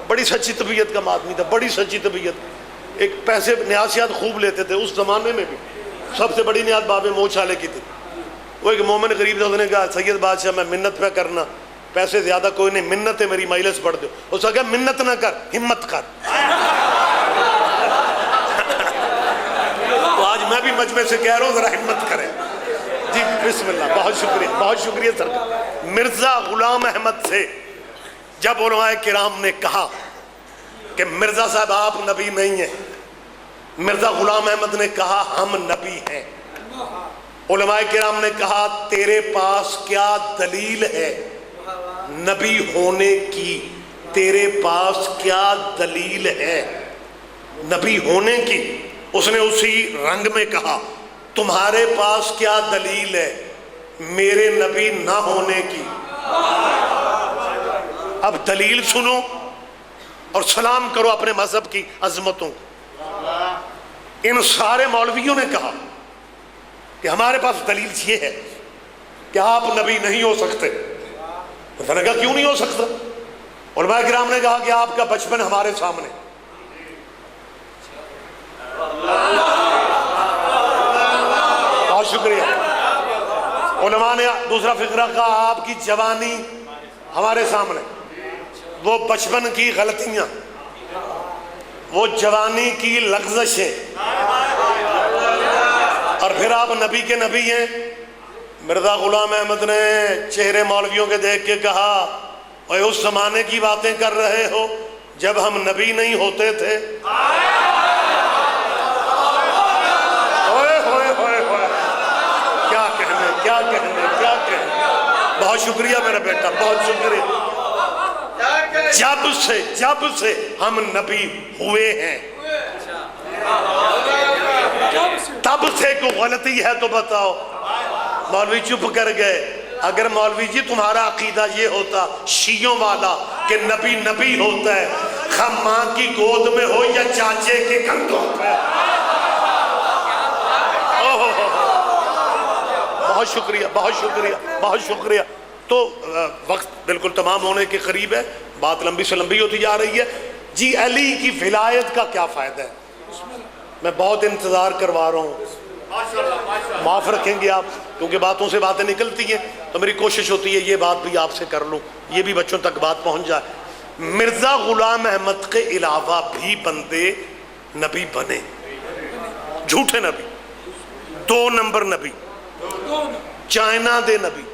بڑی سچی طبیعت کا آدمی تھا، بڑی سچی طبیعت. ایک پیسے نیازیات خوب لیتے تھے اس زمانے میں بھی. سب سے بڑی نیاز باب موچ والے کی تھی. وہ ایک مومن غریب تھا، اس نے کہا سید بادشاہ میں منت پہ کرنا، پیسے زیادہ کوئی نہیں، منت ہے میری مجلس پڑھ دو. اس نے کہا منت نہ کر، ہمت کر. تو آج میں بھی مجمع سے کہہ رہا ہوں ذرا ہمت کریں. جی بسم اللہ، بہت شکریہ سرکار۔ مرزا غلام احمد سے جب علماء کرام نے کہا کہ مرزا صاحب آپ نبی نہیں ہیں، مرزا غلام احمد نے کہا ہم نبی ہیں۔ علماء کرام نے کہا تیرے پاس کیا دلیل ہے نبی ہونے کی؟ تیرے پاس کیا دلیل ہے نبی ہونے کی؟ اس نے اسی رنگ میں کہا تمہارے پاس کیا دلیل ہے میرے نبی نہ ہونے کی؟ اب دلیل سنو اور سلام کرو اپنے مذہب کی عظمتوں کو۔ ان سارے مولویوں نے کہا کہ ہمارے پاس دلیل یہ ہے کہ آپ نبی نہیں ہو سکتے۔ میں نے کہا کیوں نہیں ہو سکتا؟ علماء کرام نے کہا کہ آپ کا بچپن ہمارے سامنے، بہت شکریہ۔ علماء نے دوسرا فقرہ کہا آپ کی جوانی ہمارے سامنے، وہ بچپن کی غلطیاں، وہ جوانی کی لغزشیں، اور پھر آپ نبی کے نبی ہیں۔ مرزا غلام احمد نے چہرے مولویوں کے دیکھ کے کہا اے اس زمانے کی باتیں کر رہے ہو جب ہم نبی نہیں ہوتے تھے؟ کیا کہنے۔ بہت شکریہ میرا بیٹا، بہت شکریہ۔ جب سے ہم نبی ہوئے ہیں، تب سے کوئی غلطی ہے تو بتاؤ۔ مولوی چپ کر گئے۔ اگر مولوی جی تمہارا عقیدہ یہ ہوتا شیعوں والا کہ نبی نبی ہوتا ہے خواہ ماں کی گود میں ہو یا چاچے کے کندھوں پہ۔ بہت شکریہ۔ تو وقت بالکل تمام ہونے کے قریب ہے، بات لمبی سے لمبی ہوتی جا رہی ہے۔ جی علی کی ولایت کا کیا فائدہ ہے؟ میں بہت انتظار کروا رہا ہوں، معاف رکھیں گے آپ، کیونکہ باتوں سے باتیں نکلتی ہیں تو میری کوشش ہوتی ہے یہ بات بھی آپ سے کر لوں، یہ بھی بچوں تک بات پہنچ جائے۔ مرزا غلام احمد کے علاوہ بھی بندے نبی بنے، جھوٹے نبی، 2 نمبر نبی، چائنا دے نبی۔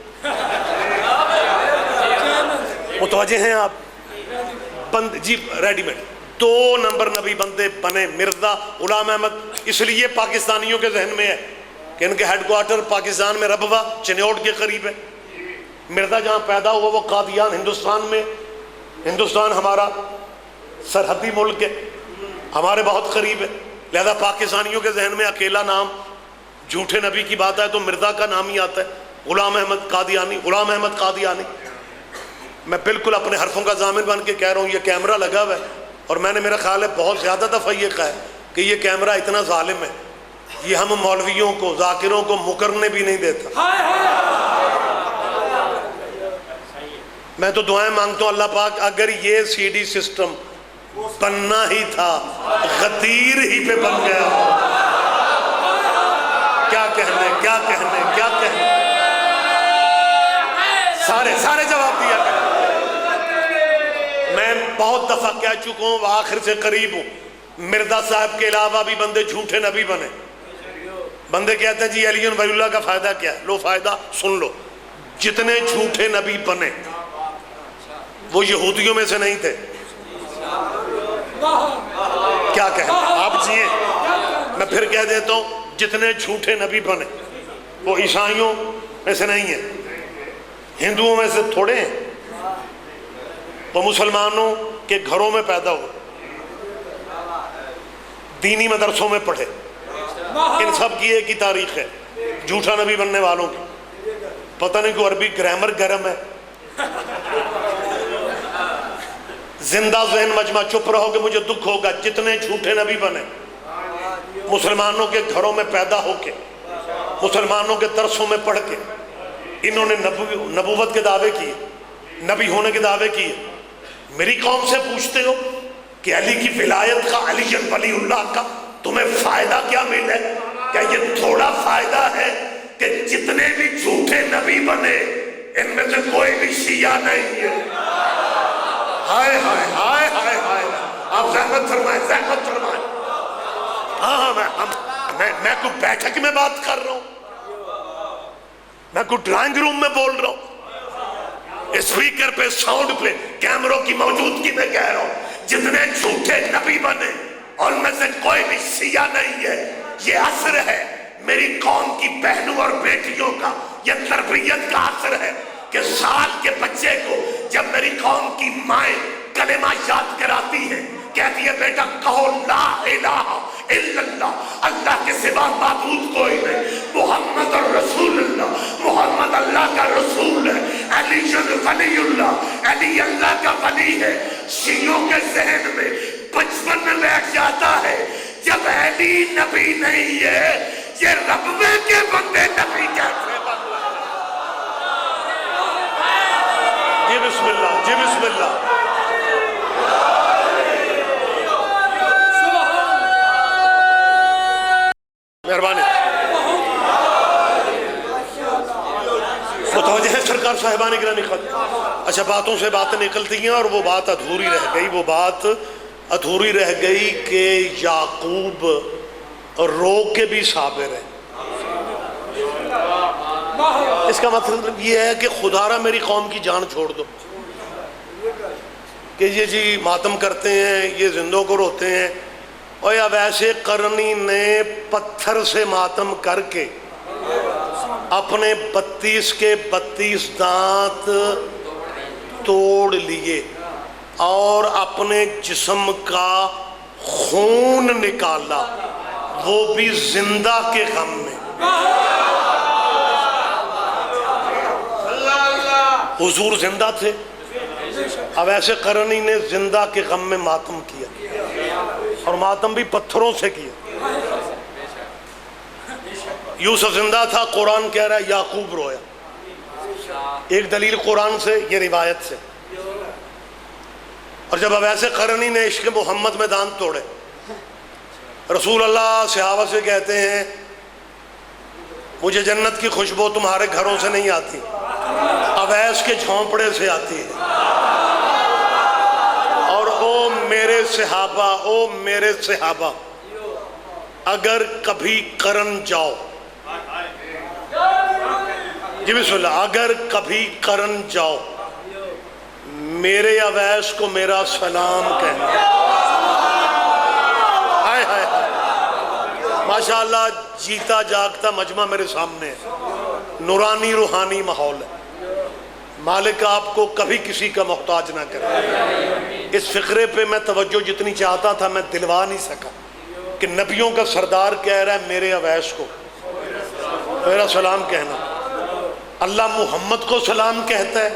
متوجہ ہیں آپ؟ جی ریڈی میڈ 2 نمبر نبی بندے بنے مرزا غلام احمد۔ اس لیے پاکستانیوں کے ذہن میں ہے کہ ان کے ہیڈ کوارٹر پاکستان میں ربوہ چنیوٹ کے قریب ہے۔ مرزا جہاں پیدا ہوا وہ قادیان ہندوستان میں، ہندوستان ہمارا سرحدی ملک ہے، ہمارے بہت قریب ہے، لہذا پاکستانیوں کے ذہن میں اکیلا نام جھوٹے نبی کی بات ہے تو مرزا کا نام ہی آتا ہے، غلام احمد قادیانی، غلام احمد قادیانی۔ میں بالکل اپنے حرفوں کا ضامن بن کے کہہ رہا ہوں، یہ کیمرہ لگا ہوا ہے اور میں نے میرا خیال ہے بہت زیادہ دفعہ یہ کہا ہے کہ یہ کیمرہ اتنا ظالم ہے، یہ ہم مولویوں کو ذاکروں کو مکرنے بھی نہیں دیتا۔ میں تو دعائیں مانگتا ہوں اللہ پاک اگر یہ سی ڈی سسٹم بننا ہی تھا غدیر ہی پہ بن گیا۔ کیا کہنے سارے جواب دیا کریں۔ میں بہت دفعہ کہہ چکا ہوں، آخر سے قریب ہوں، مرزا صاحب کے علاوہ بھی بندے جھوٹے نبی بنے۔ بندے کہتے ہیں جی علی ولی اللہ کا فائدہ کیا ہے؟ لو فائدہ سن لو، جتنے جھوٹے نبی بنے وہ یہودیوں میں سے نہیں تھے۔ کیا کہیں آپ جیے؟ میں پھر کہہ دیتا ہوں، جتنے جھوٹے نبی بنے وہ عیسائیوں میں سے نہیں ہیں، ہندوؤں میں سے تھوڑے ہیں، وہ مسلمانوں کے گھروں میں پیدا ہوئے، دینی مدرسوں میں پڑھے، ان سب کی ایک ہی تاریخ ہے جھوٹا نبی بننے والوں کی۔ پتہ نہیں کوئی عربی گرامر گرم ہے۔ زندہ ذہن مجمع چپ رہو کہ مجھے دکھ ہوگا، جتنے جھوٹے نبی بنے مسلمانوں کے گھروں میں پیدا ہو کے، مسلمانوں کے درسوں میں پڑھ کے، انہوں نے نبوت کے دعوے کیے، نبی ہونے کے دعوے کیے۔ میری قوم سے پوچھتے ہو کہ علی کی ولایت کا، علی ولی اللہ کا تمہیں فائدہ کیا ملے؟ کیا یہ تھوڑا فائدہ ہے کہ جتنے بھی جھوٹے نبی بنے ان میں سے کوئی بھی شیعہ نہیں ہے؟ ہائے ہائے ہائے ہائے ہائے، آپ زحمت فرمائیں، زحمت فرمائیں۔ ہاں میں کوئی بیٹھک میں بات کر رہا ہوں، میں کوئی ڈرائنگ روم میں بول رہا ہوں، اسپیکر پہ، ساؤنڈ پہ، کیمروں کی موجودگی میں کہہ رہا ہوں، جتنے جھوٹے نبی بنے اور میں سے کوئی بھی سیاہ نہیں ہے۔ یہ عصر ہے میری قوم کی بہنوں اور بیٹیوں کا، یہ تربیت کا عصر ہے کہ سال کے بچے کو جب میری قوم کی مائیں کلمہ یاد کراتی ہے، کہتی ہے بیٹا کہو لا الہ الا اللہ، اللہ کے سوا معبود کوئی نہیں، محمد رسول اللہ، محمد اللہ کا رسول ہے، علی ولی اللہ، علی اللہ کا ولی ہے۔ شیعوں کے ذہن میں بچپن میں بیٹھ جاتا ہے جب علی نبی نہیں ہے، یہ ربوے کے بندے نبی کیسے بن رہے ہیں؟ جی بسم اللہ، جی بسم اللہ۔ مہربانی، متوجہ ہے سرکار صاحبان گرامی خط۔ اچھا، باتوں سے باتیں نکلتی ہیں اور وہ بات ادھوری رہ گئی، وہ بات ادھوری رہ گئی کہ یعقوب رو کے بھی صابر ہے۔ اس کا مطلب یہ ہے کہ خدا را میری قوم کی جان چھوڑ دو، کہ یہ جی ماتم کرتے ہیں، یہ زندوں کو روتے ہیں، اور اب ایسے قرنی نے پتھر سے ماتم کر کے اپنے 32 کے 32 دانت توڑ لیے اور اپنے جسم کا خون نکالا، وہ بھی زندہ کے غم میں۔ حضور زندہ تھے، اب ایسے قرنی نے زندہ کے غم میں ماتم کیا، اور ماتم بھی پتھروں سے کیا۔ یوسف زندہ تھا، قرآن کہہ رہا ہے یعقوب رویا۔ ایک دلیل قرآن سے، یہ روایت سے۔ اور جب اب ایسے قرنی نے عشق محمد میں دانت توڑے، رسول اللہ صحابہ سے کہتے ہیں مجھے جنت کی خوشبو تمہارے گھروں سے نہیں آتی، اویس کے جھونپڑے سے آتی ہے، اور او میرے صحابہ اگر کبھی کرن جاؤ، جی بسم اللہ، اگر کبھی کرن جاؤ میرے اویس کو میرا سلام کہنا۔ ہائے ہائے ماشاءاللہ، جیتا جاگتا مجمع میرے سامنے ہے، نورانی روحانی ماحول ہے۔ مالک آپ کو کبھی کسی کا محتاج نہ کرے۔ اس فقرے پہ میں توجہ جتنی چاہتا تھا میں دلوا نہیں سکا کہ نبیوں کا سردار کہہ رہا ہے میرے اویس کو میرا سلام کہنا۔ اللہ محمد کو سلام کہتا ہے،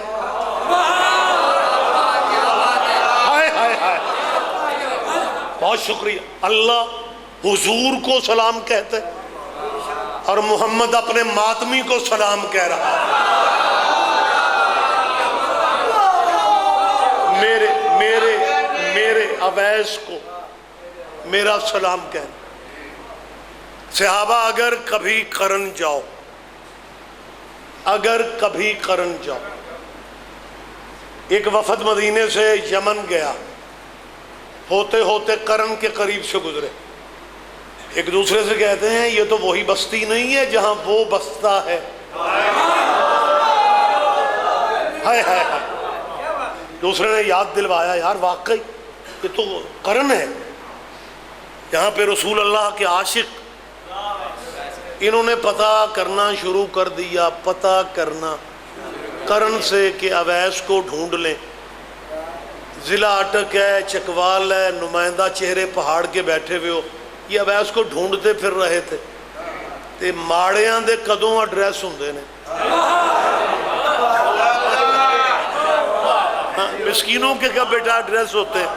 ہائے ہائے ہائے، بہت شکریہ۔ اللہ حضور کو سلام کہتا ہے اور محمد اپنے ماتمی کو سلام کہہ رہا ہے۔ میرے اویس کو میرا سلام کہنا۔ صحابہ اگر کبھی کرن جاؤ، اگر کبھی کرن جاؤ۔ ایک وفد مدینے سے یمن گیا، ہوتے ہوتے کرن کے قریب سے گزرے، ایک دوسرے سے کہتے ہیں یہ تو وہی بستی نہیں ہے جہاں وہ بستا ہے۔ ہائے ہائے ہائے، دوسرے نے یاد دلوایا یار واقعی یہ تو کرن ہے، یہاں پہ رسول اللہ کے عاشق۔ انہوں نے پتہ کرنا شروع کر دیا، پتہ کرنا کرن سے کہ اویس کو ڈھونڈ لیں۔ ضلع اٹک ہے، چکوال ہے، نمائندہ چہرے پہاڑ کے بیٹھے ہوئے ہو، یہ اویس کو ڈھونڈتے پھر رہے تھے تے ماڑیاں دے کدوں ایڈریس ہوندے نے، مسکینوں کے کیا بیٹا ایڈریس ہوتے ہیں۔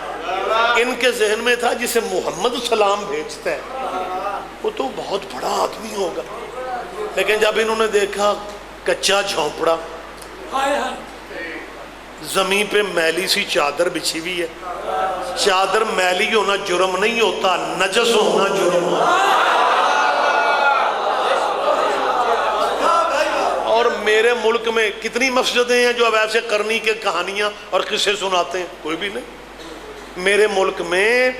ان کے ذہن میں تھا جسے محمد سلام بھیجتا ہے وہ تو بہت بڑا آدمی ہوگا، لیکن جب انہوں نے دیکھا کچا جھونپڑا، زمین پہ میلی سی چادر بچھی ہوئی ہے۔ چادر میلی ہونا جرم نہیں ہوتا، نجس ہونا جرم ہوتا۔ اور میرے ملک میں کتنی مسجدیں ہیں جو اب ایسے کرنی کے کہانیاں اور قصے سناتے ہیں؟ کوئی بھی نہیں۔ میرے ملک میں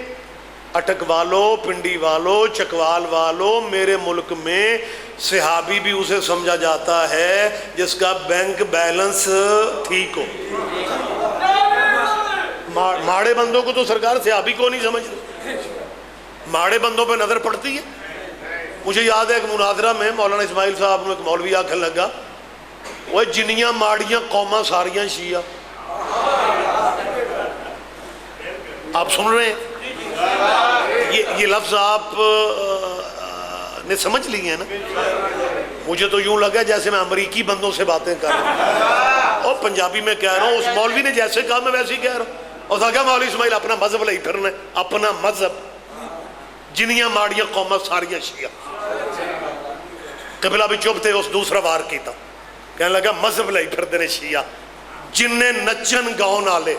اٹک والوں، پنڈی والوں، چکوال والوں، میرے ملک میں صحابی بھی اسے سمجھا جاتا ہے جس کا بینک بیلنس ٹھیک ہو۔ ماڑے بندوں کو تو سرکار صحابی کو نہیں سمجھتی، ماڑے بندوں پہ نظر پڑتی ہے۔ مجھے یاد ہے ایک مناظرہ میں مولانا اسماعیل صاحب نے ایک مولوی آکھن لگا، وہ جنیاں ماڑیاں قوماں ساریاں شیعہ۔ آپ سن رہے ہیں؟ یہ لفظ آپ نے سمجھ لی ہیں نا؟ مجھے تو یوں لگا جیسے میں امریکی بندوں سے باتیں کر رہا ہوں، اور پنجابی میں کہہ رہا ہوں، اس مولوی نے جیسے کہا میں ویسے ہی کہہ رہا ہوں۔ اور کہا مولوی اسماعیل اپنا مذہب لئی پھرنا ہے، اپنا مذہب، جنیاں ماڑیاں قوماں ساریاں شیعہ۔ قبلہ بھی چپ تھے، اس دوسرا وار کیتا، کہنے لگا مذہب لئی پھر دینے شیعہ، جنہیں نچن گاؤں نالے،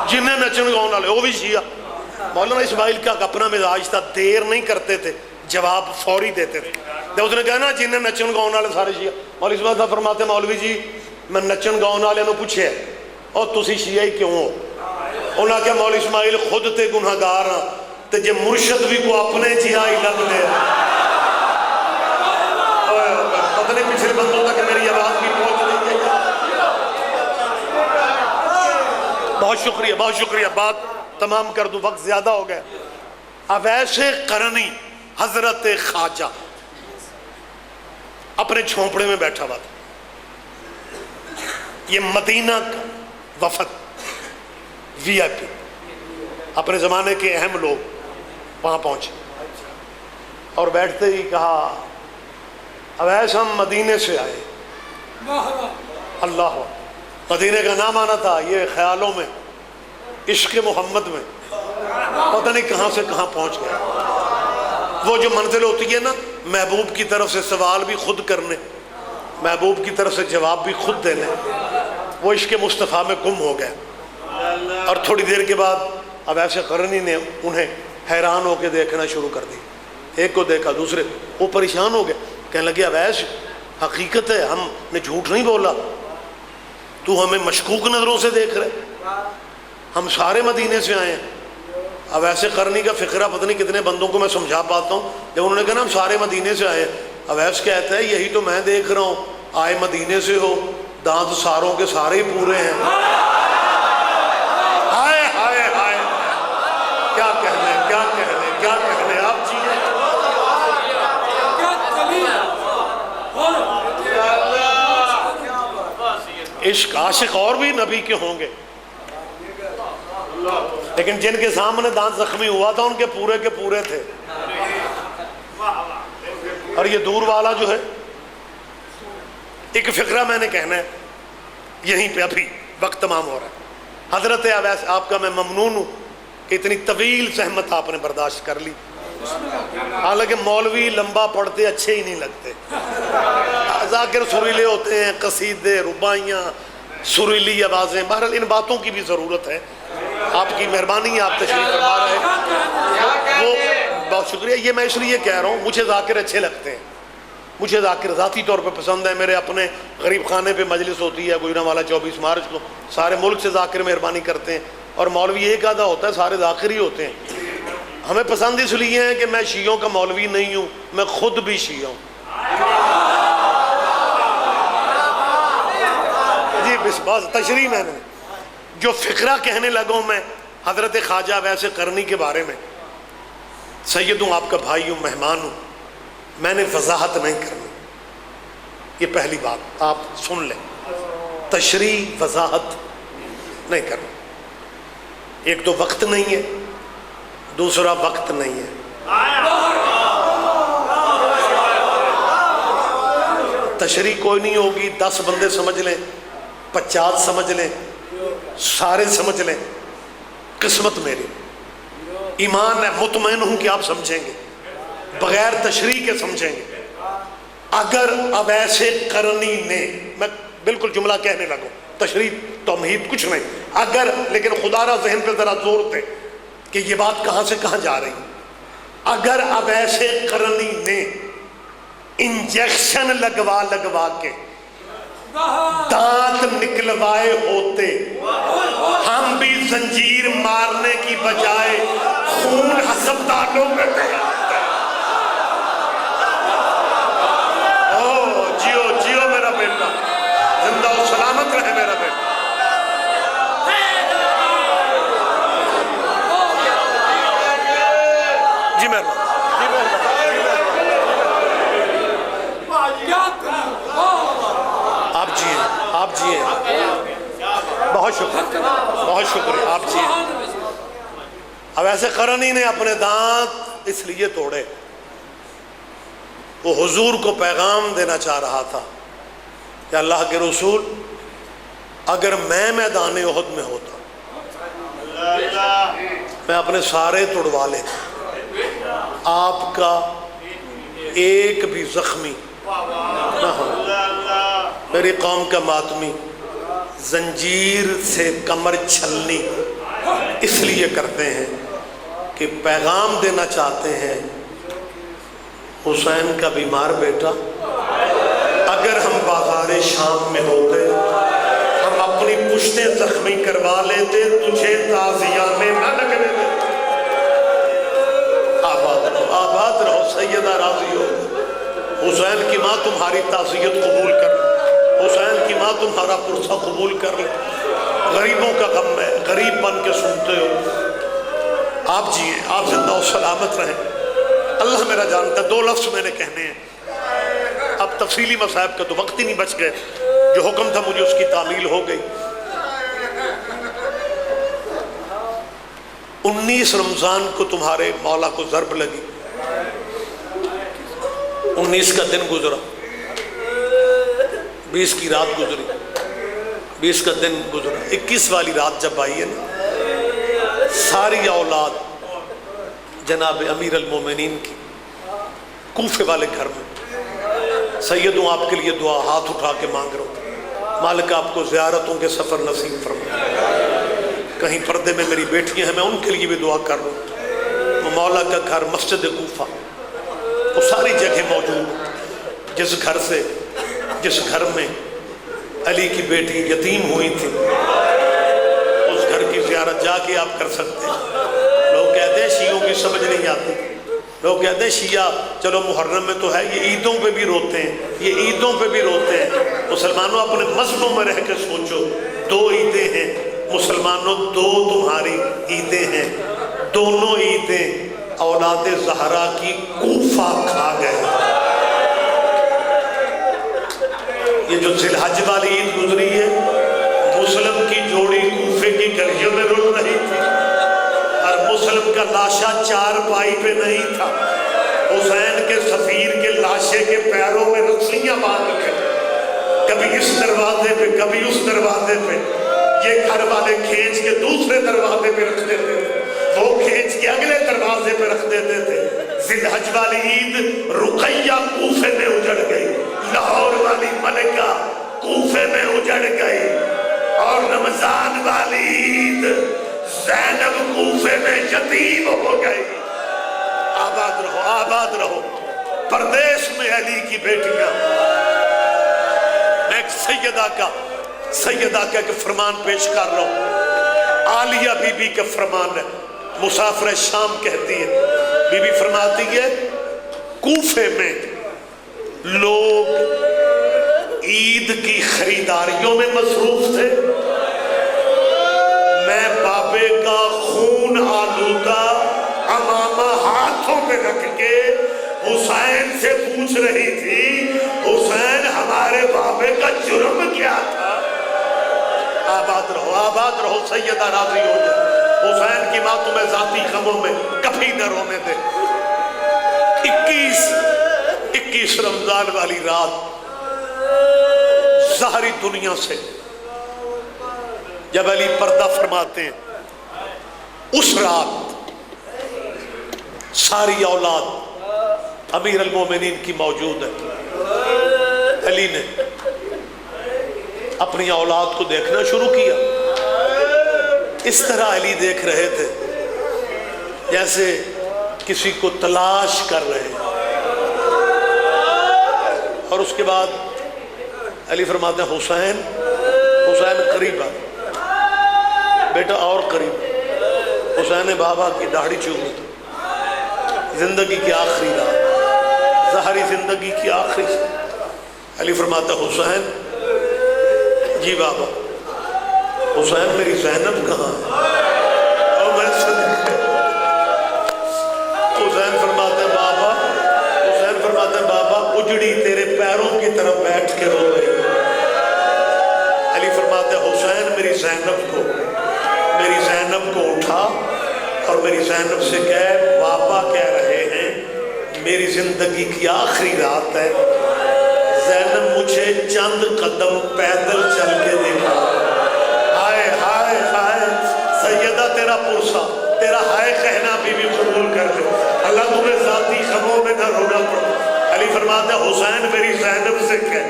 جنہیں نچن گاؤں والے وہ بھی شیعہ۔ مولانا اسماعیل کا اپنا مزاج تھا، دیر نہیں کرتے تھے، جواب فوری دیتے تھے۔ جب اس نے کہا نا جنہیں نچن گاؤں والے سارے شیعہ، مولوی اسماعیل صاحب فرماتے ہیں مولوی جی میں نچن گاؤں والے نے پوچھے اور تسی شیعہ ہی کیوں ہو؟ انہوں نے کہا مولوی اسماعیل خود تے گناہگار ہاں تے جے مرشد بھی کو اپنے جہاں ہی لگ دے۔ پتہ نہیں پچھلے بندوں تک میری آواز بھی پہنچ رہی ہے۔ بہت شکریہ، بہت شکریہ، بات تمام کر دوں، وقت زیادہ ہو گیا۔ اویس قرنی حضرت خواجہ اپنے جھونپڑے میں بیٹھا ہوا تھا، یہ مدینہ کا وفد وی آئی پی، اپنے زمانے کے اہم لوگ وہاں پہنچے اور بیٹھتے ہی کہا اویس ہم مدینے سے آئے۔ اللہ مدینے کا نام آنا تھا، یہ خیالوں میں عشق محمد میں پتہ نہیں کہاں سے کہاں پہنچ گیا۔ وہ جو منزل ہوتی ہے نا، محبوب کی طرف سے سوال بھی خود کرنے، محبوب کی طرف سے جواب بھی خود دینے، وہ عشق مصطفیٰ میں گم ہو گئے۔ اور تھوڑی دیر کے بعد اویس قرنی نے انہیں حیران ہو کے دیکھنا شروع کر دی، ایک کو دیکھا دوسرے، وہ پریشان ہو گئے، کہنے لگے اویس حقیقت ہے ہم نے جھوٹ نہیں بولا، تو ہمیں مشکوک نظروں سے دیکھ رہے، ہم سارے مدینے سے آئے ہیں۔ اویس قرنی کا فقرہ پتہ نہیں کتنے بندوں کو میں سمجھا پاتا ہوں، جب انہوں نے کہا نا ہم سارے مدینے سے آئے ہیں، اویس کہتا ہے یہی تو میں دیکھ رہا ہوں، آئے مدینے سے ہو، دانت ساروں کے سارے ہی پورے ہیں۔ ہائے ہائے ہائے، کیا کہنے کیا کہنے کیا کہنے، آپ جی عشق عاشق اور بھی نبی کے ہوں گے، لیکن جن کے سامنے دانت زخمی ہوا تھا ان کے پورے تھے۔ اور یہ دور والا جو ہے، ایک فقرہ میں نے کہنا ہے یہیں پہ، ابھی وقت تمام ہو رہا ہے۔ حضرت اویس آپ کا میں ممنون ہوں کہ اتنی طویل زحمت آپ نے برداشت کر لی، حالانکہ مولوی لمبا پڑھتے اچھے ہی نہیں لگتے، ذاکر سریلے ہوتے ہیں، قصیدے، رباعیاں، سریلی آوازیں، بہرحال ان باتوں کی بھی ضرورت ہے۔ آپ کی مہربانی ہے، آپ تشریف فرما رہے ہیں، وہ بہت شکریہ۔ یہ میں اس لیے کہہ رہا ہوں مجھے ذاکر اچھے لگتے ہیں، مجھے ذاکر ذاتی طور پہ پسند ہے۔ میرے اپنے غریب خانے پہ مجلس ہوتی ہے گوجرانوالہ 24 مارچ کو، سارے ملک سے ذاکر مہربانی کرتے ہیں، اور مولوی ایک آدھا ہوتا ہے، سارے ذاکر ہی ہوتے ہیں۔ ہمیں پسند اس لیے ہے کہ میں شیعوں کا مولوی نہیں ہوں، میں خود بھی شیعہ ہوں۔ جی بس بس تشریح میں نے جو فقرہ کہنے لگوں میں حضرت خواجہ اویس قرنی کے بارے میں، سید ہوں، آپ کا بھائی ہوں، مہمان ہوں، میں نے وضاحت نہیں کرنی، یہ پہلی بات آپ سن لیں، تشریح وضاحت نہیں کرنی۔ ایک تو وقت نہیں ہے، دوسرا وقت نہیں ہے۔ تشریح کوئی نہیں ہوگی، 10 بندے سمجھ لیں، 50 سمجھ لیں، سارے سمجھ لیں، قسمت میری، ایمان ہے، مطمئن ہوں کہ آپ سمجھیں گے، بغیر تشریح کے سمجھیں گے۔ اگر اویس قرنی نے، میں بالکل جملہ کہنے لگوں، تشریح تمہید کچھ نہیں، اگر، لیکن خدا را ذہن پہ ذرا زور دے کہ یہ بات کہاں سے کہاں جا رہی ہے۔ اگر اویس قرنی نے انجیکشن لگوا کے دانت نکلوائے ہوتے ہم بھی زنجیر مارنے کی بجائے خون ہسپتالوں میں جیو جیو میرا بیٹا، زندہ و سلامت رہے میرا بیٹا۔ جی مہربان، آپ جیئے، آپ جیئے، بہت شکریہ، بہت شکریہ، آپ جیئے۔ اب ایسے قرنی نے اپنے دانت اس لیے توڑے، وہ حضور کو پیغام دینا چاہ رہا تھا کہ اللہ کے رسول، اگر میں میدان احد میں ہوتا میں اپنے سارے توڑوا لیتا، آپ کا ایک بھی زخمی نہ ہو۔ میری قوم کا ماتمی زنجیر سے کمر چھلنی اس لیے کرتے ہیں کہ پیغام دینا چاہتے ہیں، حسین کا بیمار بیٹا، اگر ہم بازار شام میں ہوتے ہم اپنی پشتیں زخمی کروا لیتے، تجھے تعزیہ میں نہ لگنے دیتے۔ آباد رہو سیدہ، راضی ہو۔ حسین کی ماں تمہاری تعزیت قبول کر، حسین کی ماں تمہارا پرسہ قبول کر لے۔ غریبوں کا غم ہے، غریب بن کے سنتے ہو۔ آپ جیئے، آپ زندہ و سلامت رہیں۔ اللہ میرا جانتا ہے 2 لفظ میں نے کہنے ہیں، اب تفصیلی مصائب کا تو وقت ہی نہیں بچ گئے، جو حکم تھا مجھے اس کی تعمیل ہو گئی۔ 19 رمضان کو تمہارے مولا کو ضرب لگی، 19 کا دن گزرا، 20 کی رات گزری، 20 کا دن گزرا، 21 والی رات جب آئی ہے نا، ساری اولاد جناب امیر المومنین کی کوفے والے گھر میں، سیدوں آپ کے لیے دعا ہاتھ اٹھا کے مانگ رہا ہوں، مالک آپ کو زیارتوں کے سفر نصیب فرمائے۔ کہیں پردے میں میری بیٹیاں ہیں، میں ان کے لیے بھی دعا کر رہا ہوں، وہ مولا کا گھر مسجد کوفہ، وہ ساری جگہ موجود، جس گھر میں علی کی بیٹی یتیم ہوئی تھی، اس گھر کی زیارت جا کے آپ کر سکتے ہیں۔ لوگ کہتے ہیں شیعوں کی سمجھ نہیں آتی، لوگ کہتے ہیں شیعہ چلو محرم میں تو ہے، یہ عیدوں پہ بھی روتے ہیں، یہ عیدوں پہ بھی روتے ہیں۔ مسلمانوں اپنے مذہبوں میں رہ کے سوچو، 2 عیدیں ہیں مسلمانوں، 2 تمہاری عیدیں ہیں، دونوں عیدیں اولاد زہرا کی کوفہ کھا گئے۔ یہ جو ذی الحج والی عید گزری ہے، مسلم کی جوڑی کوفے کی گلیوں میں رل رہی تھی، اور مسلم کا لاشا 4 پائی پہ نہیں تھا، حسین کے سفیر کے لاشے کے پیروں میں رسیاں باندھ کے کبھی اس دروازے پہ کبھی اس دروازے پہ، یہ گھر والے کھینچ کے دوسرے دروازے پہ رکھ دیتے تھے، وہ کھینچ کے اگلے دروازے پہ رکھ دیتے تھے۔ ذی الحج والی عید رقیہ کوفے میں اجڑ گئی، لاہور والی ملکہ کوفے میں اجڑ گئی، اور رمضان والی عید زینب کوفے میں یتیم ہو گئی۔ آباد رہو، آباد رہو، پردیس میں علی کی بیٹیاں۔ میں ایک سیدہ کا ایک فرمان پیش کر رہا ہوں، عالیہ بی بی کا فرمان ہے، مسافر شام کہتی ہے، بی بی فرماتی ہے کوفے میں لوگ عید کی خریداریوں میں مصروف تھے، میں بابے کا خون آلودہ امامہ ہاتھوں میں رکھ کے حسین سے پوچھ رہی تھی، حسین ہمارے بابے کا جرم کیا تھا؟ آباد رہو سیدہ، راضی ہو جائے۔ حسین کی ماں تمہیں ذاتی غموں میں کبھی نہ رونے دے۔ 21 رمضان والی رات ظاہری دنیا سے جب علی پردہ فرماتے ہیں، اس رات ساری اولاد امیر المومنین کی موجود ہے۔ علی نے اپنی اولاد کو دیکھنا شروع کیا، اس طرح علی دیکھ رہے تھے جیسے کسی کو تلاش کر رہے ہیں، اور اس کے بعد علی فرماتے ہیں حسین قریب آ بیٹا اور قریب. حسین نے بابا کی داڑھی چومی. زندگی کی آخری رات, ظاہری زندگی کی آخری. علی فرماتا حسین جی بابا. حسین میری زینب کہاں ہے؟ حسین فرماتے ہیں بابا اجڑی تیرے پیروں کی طرف بیٹھ کے رو رہی ہے. علی فرماتے ہیں حسین میری زینب کو اٹھا اور میری زینب سے کہے بابا کہہ رہے ہیں میری زندگی کی آخری رات ہے, زینب مجھے چند قدم پیدل چل کے دکھا. ہائے ہائے ہائے سیدہ تیرا پرسا, تیرا ہائے کہنا بھی قبول کر لے, اللہ تمہیں ذاتی غموں میں نہ رونا پڑے. علی فرماتا ہے حسین میری زینب سے کہے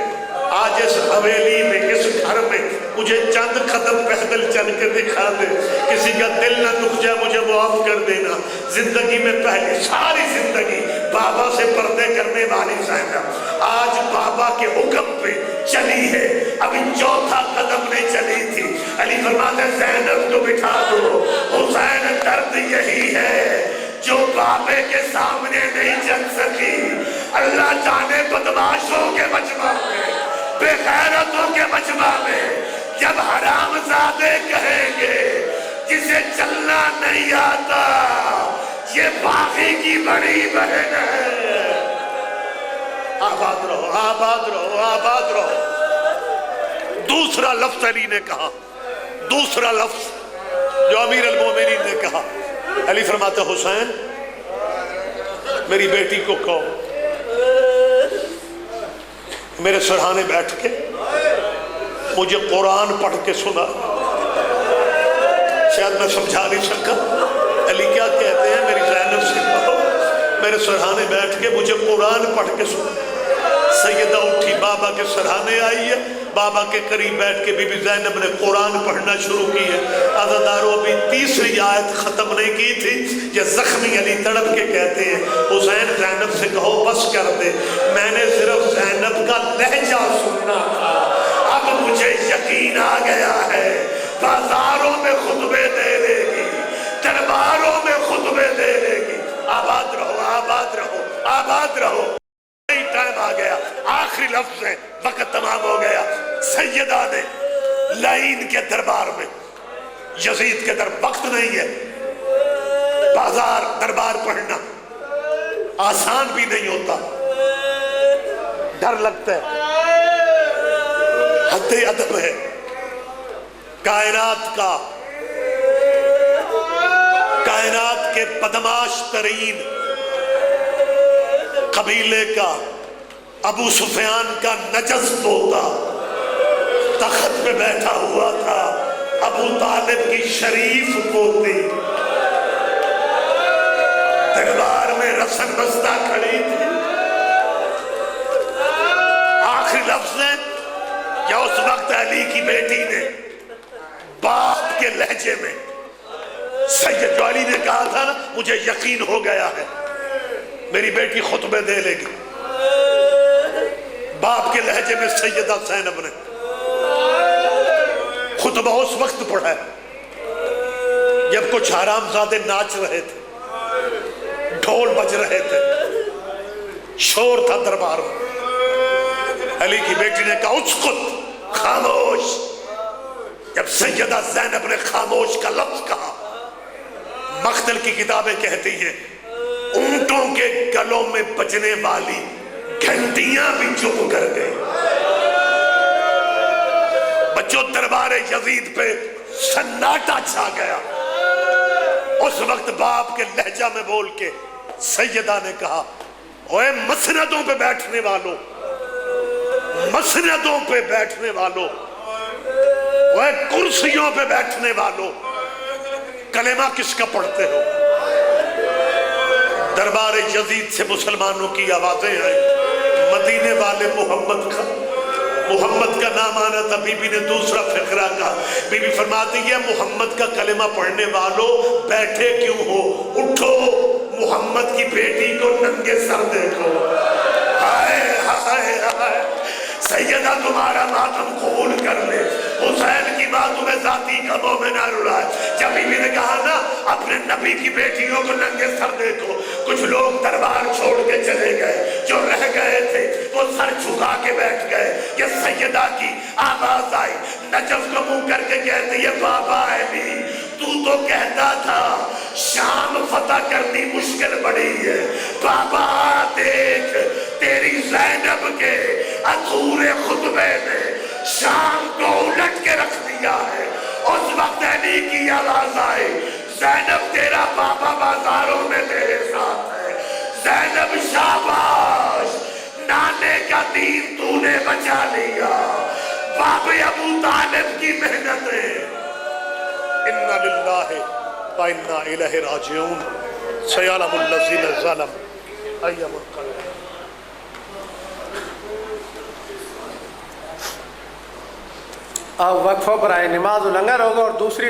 آج اس حویلی میں اس گھر میں مجھے چند قدم پیدل چل کے دکھا دے, کسی کا دل نہ دکھ جائے مجھے معاف کر دینا. زندگی میں پہلے ساری زندگی بابا سے پردے کرنے والی زینب آج بابا کے حکم پہ چلی ہے, ابھی چوتھا قدم نہیں چلی تھی. علی فرماتے ہیں زینب کو بٹھا دو. حسین درد یہی ہے جو بابے کے سامنے نہیں چل سکی. اللہ جانے بدماشوں کے مجمع میں, بے غیرتوں کے مجمع میں جب حرام زادے کہیں گے جسے چلنا نہیں آتا یہ باغی کی بڑی بہن ہے. آباد رہو آباد رہو آباد رہو. دوسرا لفظ علی نے کہا, دوسرا لفظ جو امیر المومنین نے کہا. علی فرماتے حسین میری بیٹی کو کہو میرے سرہانے بیٹھ کے مجھے قرآن پڑھ کے سنا. شاید میں سمجھا نہیں سکا علی کیا کہتے ہیں, میری زینب سے کہو میرے سرہانے بیٹھ کے مجھے قرآن پڑھ کے سنا. سیدہ اٹھی بابا کے سرہانے آئی ہے, بابا کے قریب بیٹھ کے بی بی زینب نے قرآن پڑھنا شروع کی ہے. عزاداروں ابھی تیسری آیت ختم نہیں کی تھی, یہ زخمی علی تڑپ کے کہتے ہیں حسین زینب سے کہو بس کر دے, میں نے صرف زینب کا لہجہ سننا تھا, اب مجھے یقین آ گیا ہے بازاروں میں خطبے دے لے گی, درباروں میں خطبے دے لے گی. آباد رہو آباد رہو آباد رہو. ٹائم آ گیا, آخری لفظ ہے, وقت تمام ہو گیا. سیدہ نے لائن کے دربار میں یزید کے در وقت نہیں ہے, بازار دربار پڑھنا آسان بھی نہیں ہوتا, ڈر لگتا ہے, حد ادب ہے. کائنات کے بدماش ترین قبیلے کا ابو سفیان کا نجس پوتا تخت پہ بیٹھا ہوا تھا, ابو طالب کی شریف پوتی دربار میں رسن بستہ کھڑی تھی. آخری لفظ ہے یا اس وقت علی کی بیٹی نے باپ کے لہجے میں, سید جو علی نے کہا تھا نا مجھے یقین ہو گیا ہے میری بیٹی خطبے دے لے گی, باپ کے لہجے میں سیدہ زینب نے خطبہ اس وقت پڑھا ہے جب کچھ حرام زادے ناچ رہے تھے, ڈھول بج رہے تھے, شور تھا دربار میں. علی کی بیٹی نے کہا اسکت, خاموش. جب سیدہ زینب نے خاموش کا لفظ کہا, مختل کی کتابیں کہتی ہیں اونٹوں کے گلوں میں بجنے والی گھنٹیاں بھی چپ کر گئی. بچوں دربار یزید پہ سناٹا چھا گیا. اس وقت باپ کے لہجہ میں بول کے سیدہ نے کہا اوے مسندوں پہ بیٹھنے والوں, مسندوں پہ بیٹھنے والوں, اوے کرسیوں پہ بیٹھنے والوں, کلمہ کس کا پڑھتے ہو؟ دربار یزید سے مسلمانوں کی آوازیں آئیں, مدینے والے محمد کا نام آنا تھا. بی بی نے دوسرا فقرہ کہا, بی بی فرماتی ہے محمد کا کلمہ پڑھنے والوں بیٹھے کیوں ہو, اٹھو محمد کی بیٹی کو ننگے سر دیکھو. ہائے ہائے ہائے, سیدہ تمہارا ماتم قبول کر لے. حسین کی ماں تمہیں ذاتی غموں میں نہ رلائے. جب بھی نے کہا نا اپنے نبی کی بیٹیوں کو ننگے سر دیکھو, کچھ لوگ دربار چھوڑ کے چلے گئے, جو رہ گئے تھے وہ سر جھکا کے بیٹھ گئے. کہ سیدہ کی آواز آئی, نجف کو منہ کر کے کہتے یہ بابا علی تو کہتا تھا شام فتح کرنی مشکل بڑی ہے, بابا دیکھ تیری زینب کے ادھورے خطبے نے شام کو الٹ کے رکھ دیا ہے. اس وقت علی کی آواز آئی, زینب تیرا بابا بازاروں میں تیرے ساتھ ہے. زینب شاباش, نانے کا دین تو نے بچا لیا. باب ابو طالب کی محنتیں. اِنَّ لِلَّهِ وَإِنَّا إِلَيْهِ رَاجِعُونَ. سَيَعْلَمُ الَّذِينَ ظَلَمُوا أَيَّ مُنقَلَبٍ.
اب وقفہ برائے نماز لنگر ہوگا اور دوسری